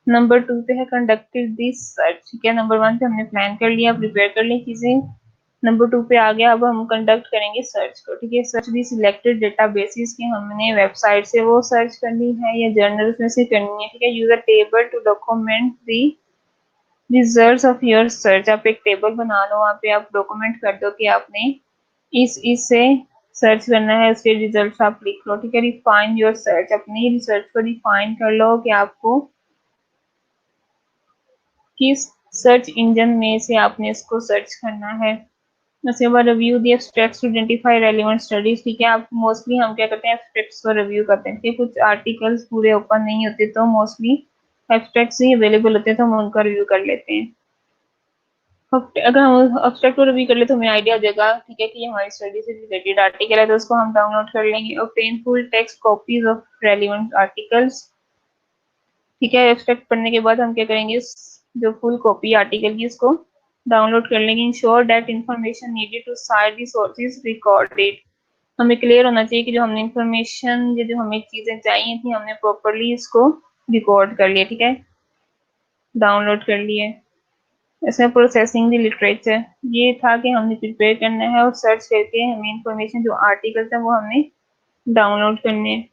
नंबर 2 पे है कंडक्टेड दिस सर्च। ठीक है, नंबर 1 पे हमने प्लान कर लिया, प्रिपेयर कर ली चीजें। नंबर 2 पे आ गया, अब हम कंडक्ट करेंगे सर्च को। ठीक है, सर्च दी सिलेक्टेड डेटाबेसेस की हमने वेबसाइट से वो सर्च करनी है या जर्नल्स में से करनी है। ठीक है, use a table to document the results of your search. आप एक टेबल बना लो, वहाँ पे आप डॉक्यूमेंट कर दो कि आपने इससे सर्च करना है, उसके रिजल्ट्स आप लिख लो। ठीक है, रिफाइन योर सर्च, अपनी रिसर्च को रिफाइन कर लो कि आपको किस सर्च इंजन में से आपने इसको सर्च करना है। उसके बाद review the abstracts to identify relevant studies. ठीक है, आप मोस्टली हम क्या करते हैं, एब्स्ट्रैक्ट्स को रिव्यू करते हैं। कुछ आर्टिकल्स पूरे ओपन नहीं होते तो मोस्टली एब्स्ट्रैक्ट्स ही अवेलेबल होते हैं तो हम उनका रिव्यू कर लेते हैं। अगर हम एब्स्ट्रैक्ट को रिव्यू कर ले तो हमें आइडिया हो जाएगा, ठीक है, कि हमारी स्टडी से रिलेटेड आर्टिकल है तो उसको हम डाउनलोड कर लेंगे। Obtain full text copies of relevant articles. ठीक है, एब्स्ट्रैक्ट पढ़ने के बाद हम क्या करेंगे, जो फुल कॉपी आर्टिकल की उसको डाउनलोड कर लेंगे। Ensure that information needed to cite the sources recorded. हमें क्लियर होना चाहिए कि जो हमने इंफॉर्मेशन, जो हमें चीजें चाहिए थी, हमने प्रॉपरली इसको रिकॉर्ड कर लिया। ठीक है, डाउनलोड कर लिए। इसमें प्रोसेसिंग द लिटरेचर, ये था कि हमने प्रिपेयर करना है और सर्च करके हमें इंफॉर्मेशन जो आर्टिकल्स है वो हमने डाउनलोड करने हैं।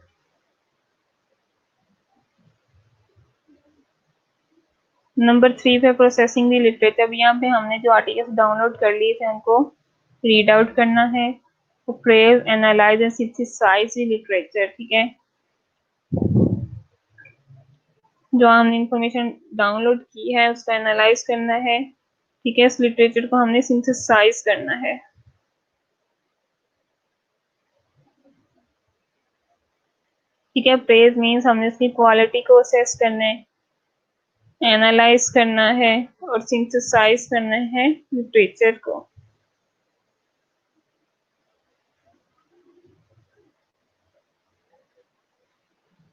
नंबर 3 पे प्रोसेसिंग द लिटरेचर। अब यहाँ पे हमने जो आर्टिकल्स डाउनलोड कर लिए थे उनको रीड आउट करना है। Apprise, analyse and synthesise the literature. ठीक है, जो हमने इंफॉर्मेशन डाउनलोड की है उसका एनालाइज करना है। ठीक है, इस लिटरेचर को हमने सिंथेसाइज करना है। ठीक है, प्रेज मीन्स हमने इसकी क्वालिटी को असेस करना है, एनालाइज करना है और सिंथेसाइज करना है लिटरेचर को।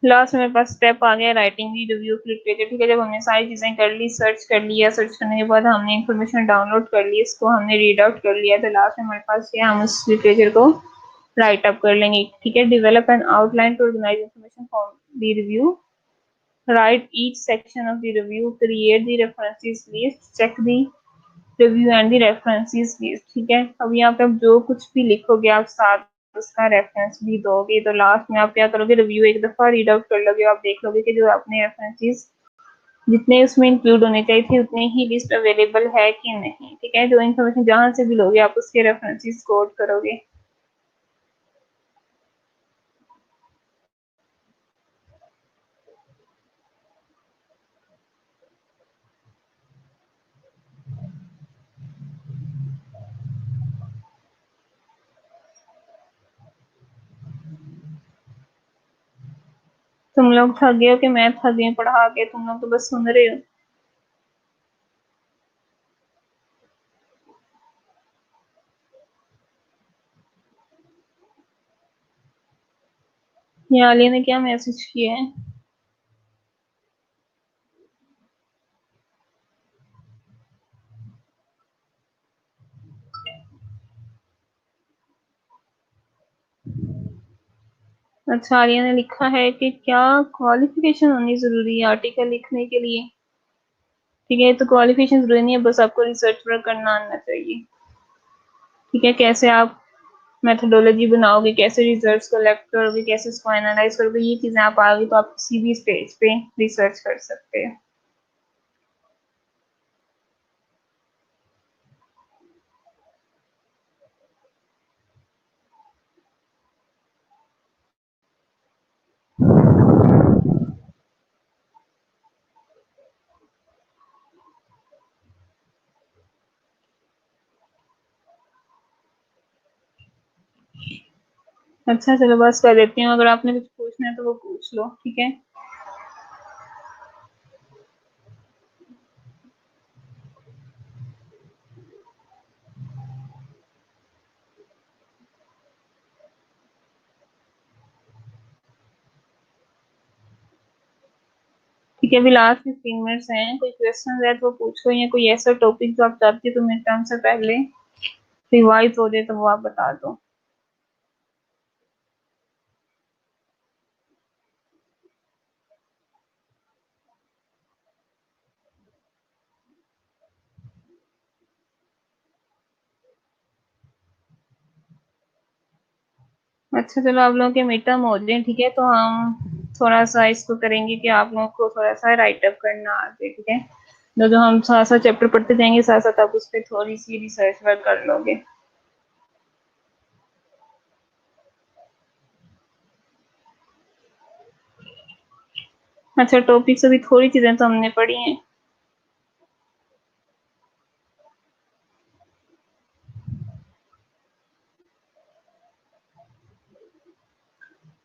लास्ट मेरे पास स्टेप आ गया, writing the review of literature. ठीक है, जब हमने सारी चीजें कर ली, सर्च कर लिया, सर्च करने के बाद हमने इंफॉर्मेशन डाउनलोड कर ली, इसको हमने रीड आउट कर लिया, तो लास्ट में हमारे पास क्या, हम उस लिटरेचर को राइट अप कर लेंगे। ठीक है, develop an outline to organise information for the review. Write each section of the review, create the references list, check the review and the references list। ठीक है, अब यहाँ पे आप जो कुछ भी लिखोगे आप साथ उसका रेफरेंस भी दोगे, तो लास्ट में आप क्या करोगे, रिव्यू एक दफा रीड आउट कर लोगे, आप देख लोगे कि जो आपने रेफरेंसेस जितने उसमें इंक्लूड होने चाहिए थे उतनी ही लिस्ट अवेलेबल है कि नहीं। ठीक है, जो इन्फॉर्मेशन जहां से भी लोगे आप उसके रेफरेंसेस कोड करोगे। तुम लोग थक गए हो कि मैं थक गई पढ़ा के? तुम लोग तो बस सुन रहे हो। ये आलिया ने क्या मैसेज किया है? अच्छा, आर्या ने लिखा है कि क्या क्वालिफिकेशन होनी जरूरी है आर्टिकल लिखने के लिए? ठीक है, तो क्वालिफिकेशन जरूरी नहीं है, बस आपको रिसर्च वर्क करना आना चाहिए। ठीक है, कैसे आप मेथोडोलॉजी बनाओगे, कैसे रिजल्ट्स कलेक्ट करोगे, कैसे उसको एनालाइज करोगे, ये चीजें आप आगे तो आप किसी भी स्टेज पे रिसर्च कर सकते हैं। अच्छा चलो बस कर देती हूँ, अगर आपने कुछ पूछना है तो वो पूछ लो। ठीक है। ठीक है, अभी लास्ट 15 मिनट्स हैं, कोई क्वेश्चन है तो वो पूछ लो, या कोई ऐसा टॉपिक जो आप चाहती हो तो मिड टर्म से पहले रिवाइज हो जाए तो वो आप बता दो। अच्छा चलो, आप लोगों के मिड टर्म हो जाए, ठीक है, तो हम थोड़ा सा इसको करेंगे कि आप लोगों को थोड़ा सा राइट अप करना आ जाए। ठीक है, जो जो हम थोड़ा सा चैप्टर पढ़ते जाएंगे, साथ साथ आप उस पर थोड़ी सी रिसर्च वर्क कर लोगे। अच्छा, टॉपिक से भी थोड़ी चीजें तो हमने पढ़ी हैं।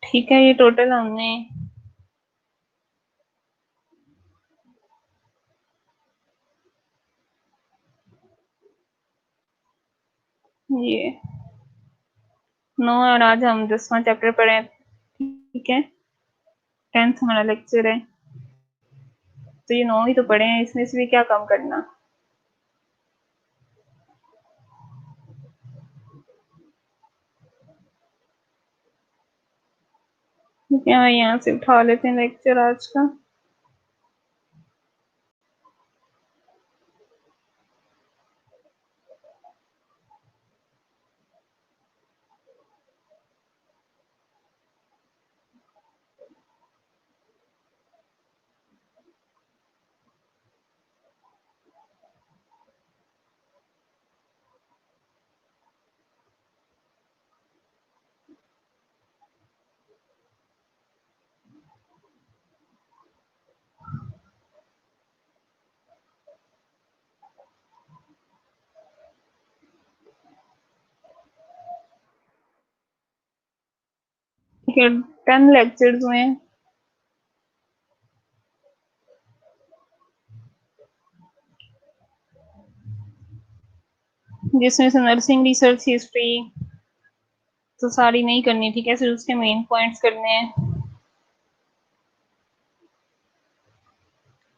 ठीक है, ये टोटल हमने ये 9, और आज हम 10वां चैप्टर पढ़े हैं। ठीक है, 10th हमारा लेक्चर है, तो ये 9 ही तो पढ़े हैं, इसमें से भी क्या कम करना। ठीक है, मैं यहाँ से उठा लेते हैं लेक्चर आज का। ठीक है, 10 लेक्चर्स हुए हैं, जिसमें से नर्सिंग रिसर्च हिस्ट्री तो सारी नहीं करनी। ठीक है, सिर्फ उसके मेन पॉइंट्स करने हैं।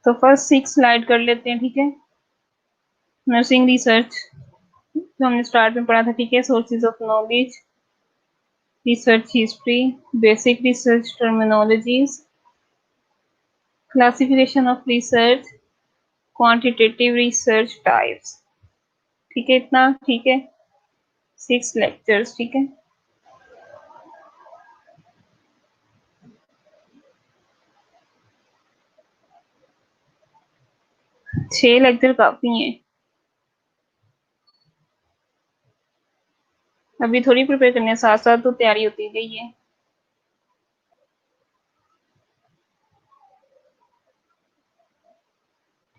तो फर्स्ट 6 स्लाइड कर लेते हैं। ठीक है, नर्सिंग रिसर्च जो हमने स्टार्ट में पढ़ा था। ठीक है, sources of knowledge, research history, basic research terminologies, classification of research, quantitative research types. ठीक है, इतना ठीक है, 6 लेक्चर्स। ठीक है, 6 लेक्चर काफी हैं, अभी थोड़ी प्रिपेयर करने, साथ साथ तो तैयारी होती गई है।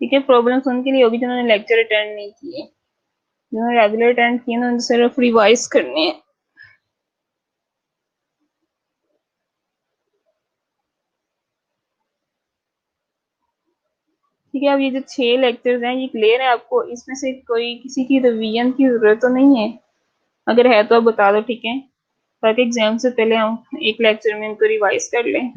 ठीक है, प्रॉब्लम्स उनके लिए होगी जिन्होंने लेक्चर अटेंड नहीं किए, जिन्होंने रेगुलर अटेंड किए ना उन्हें सिर्फ रिवाइज करने हैं। ठीक है, अब ये जो 6 लेक्चर्स हैं ये क्लियर है आपको? इसमें से कोई किसी की रिवीजन की जरूरत तो नहीं है? अगर है तो आप बता दो। ठीक है, ताकि एग्जाम से पहले हम एक लेक्चर में इनको रिवाइज कर लें।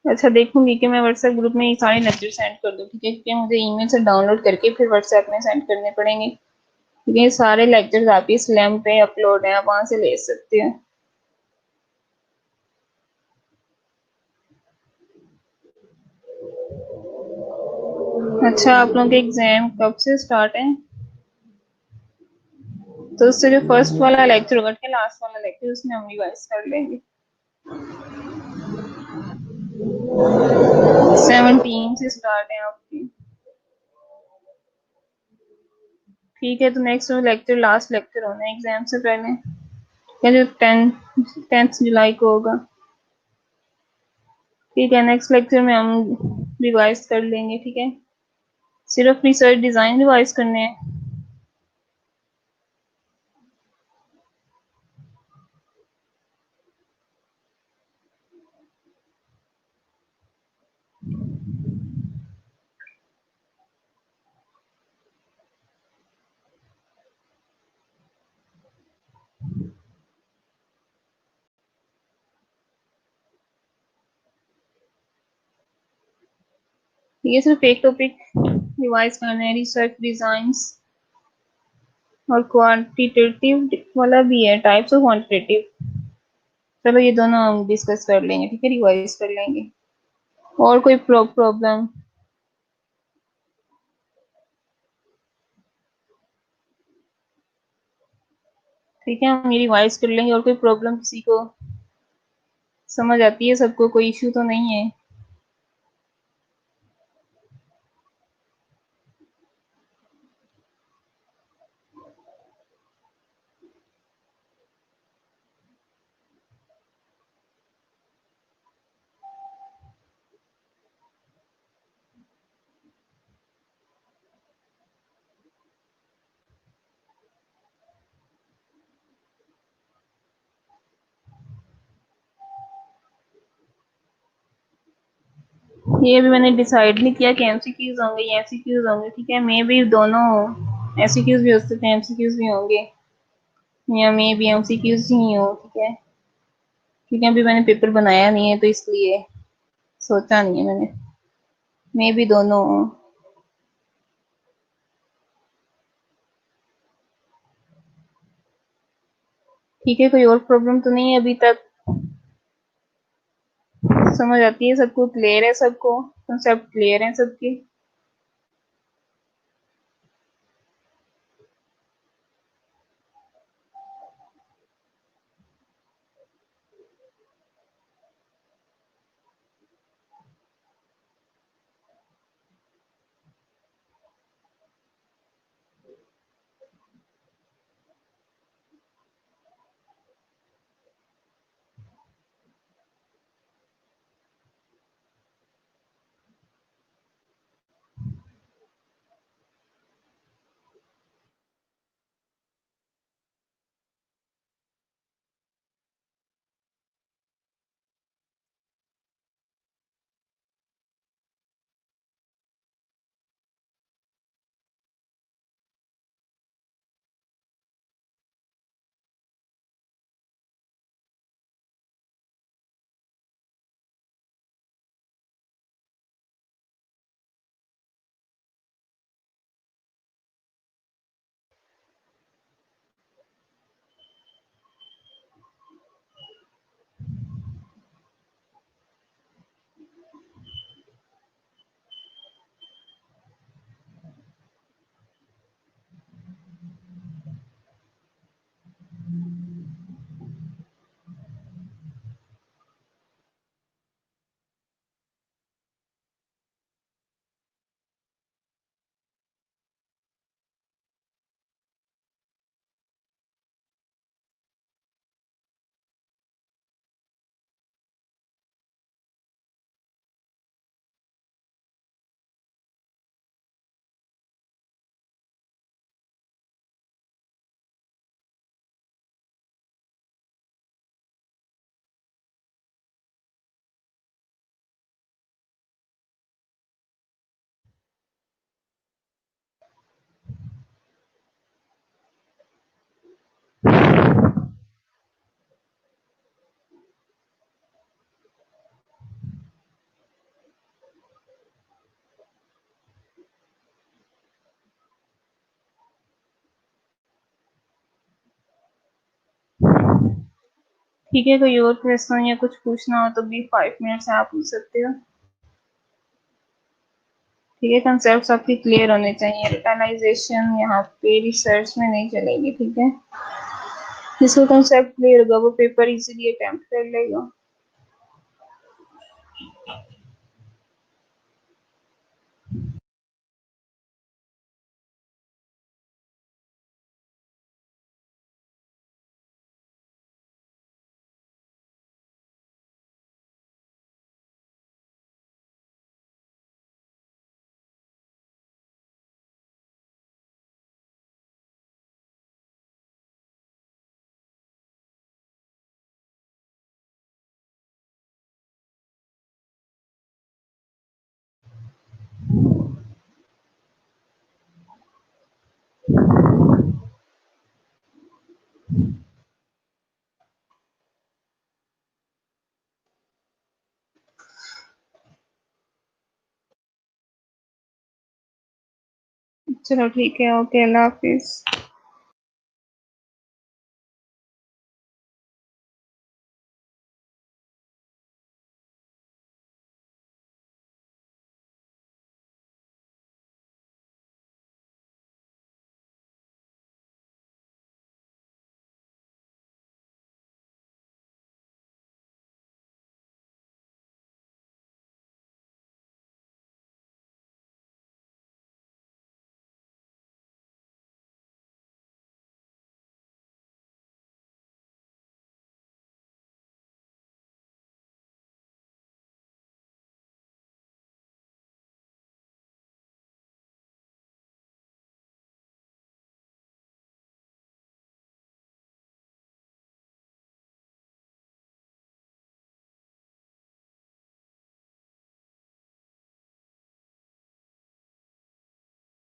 अच्छा, देखूंगी कि मैं व्हाट्सएप ग्रुप में ये सारे लेक्चर सेंड कर दूं, ठीक है, क्योंकि मुझे ईमेल से डाउनलोड करके फिर व्हाट्सएप में सेंड करने पड़ेंगे, क्योंकि ये सारे लेक्चर्स आपकी स्लैम पे अपलोड हैं, आप वहां से ले सकते हैं। अच्छा, आप लोगों के एग्जाम कब से स्टार्ट है? तो उससे जो फर्स्ट वाला लेक्चर होगा कि लास्ट वाला लेक्चर, उसमें हम रिवाइज कर लेंगे। 17 से स्टार्ट है आपकी। ठीक है, तो नेक्स्ट लेक्चर लास्ट लेक्चर होना है एग्जाम से पहले, या जो 10th जुलाई को होगा। ठीक है, नेक्स्ट लेक्चर में हम रिवाइज कर लेंगे, ठीक है। सिर्फ रिसर्च डिजाइन रिवाइज करने हैं। ये सिर्फ एक टॉपिक रिवाइज करना है, रिसर्च डिजाइंस, और क्वांटिटेटिव वाला भी है, टाइप्स ऑफ क्वांटिटेटिव। चलो ये दोनों हम डिस्कस कर लेंगे, ठीक है, रिवाइज कर लेंगे। और कोई प्रॉब्लम? ठीक है, हम ये रिवाइज कर लेंगे। और कोई प्रॉब्लम किसी को समझ आती है? सबको कोई इश्यू तो नहीं है? ये अभी मैंने डिसाइड नहीं किया कि एमसीक्यूज होंगे या एमसीक्यूज होंगे, ठीक है, मे भी दोनों एमसीक्यूज भी हो सकते हैं, एमसीक्यूज भी होंगे, या मे भी एमसीक्यूज ही हो, ठीक है। ठीक है, अभी मैंने पेपर बनाया नहीं है तो इसलिए सोचा नहीं है मैंने, मे भी दोनों हो। ठीक है, कोई और प्रॉब्लम तो नहीं है अभी तक? समझ आती है सबको? क्लियर है सबको? कंसेप्ट क्लियर है सबके? ठीक है, कोई और क्वेश्चन या कुछ पूछना हो तो भी 5 मिनट से आप पूछ सकते हो। ठीक है, कंसेप्ट आपके क्लियर होने चाहिए। रिटर्नाइजेशन यहाँ पे रिसर्च में नहीं चलेगी। ठीक है, जिसको कंसेप्ट क्लियर होगा वो पेपर इजीली अटेम्प्ट कर लेगा। चलो ठीक है, ओके, अल्लाह हाफिज।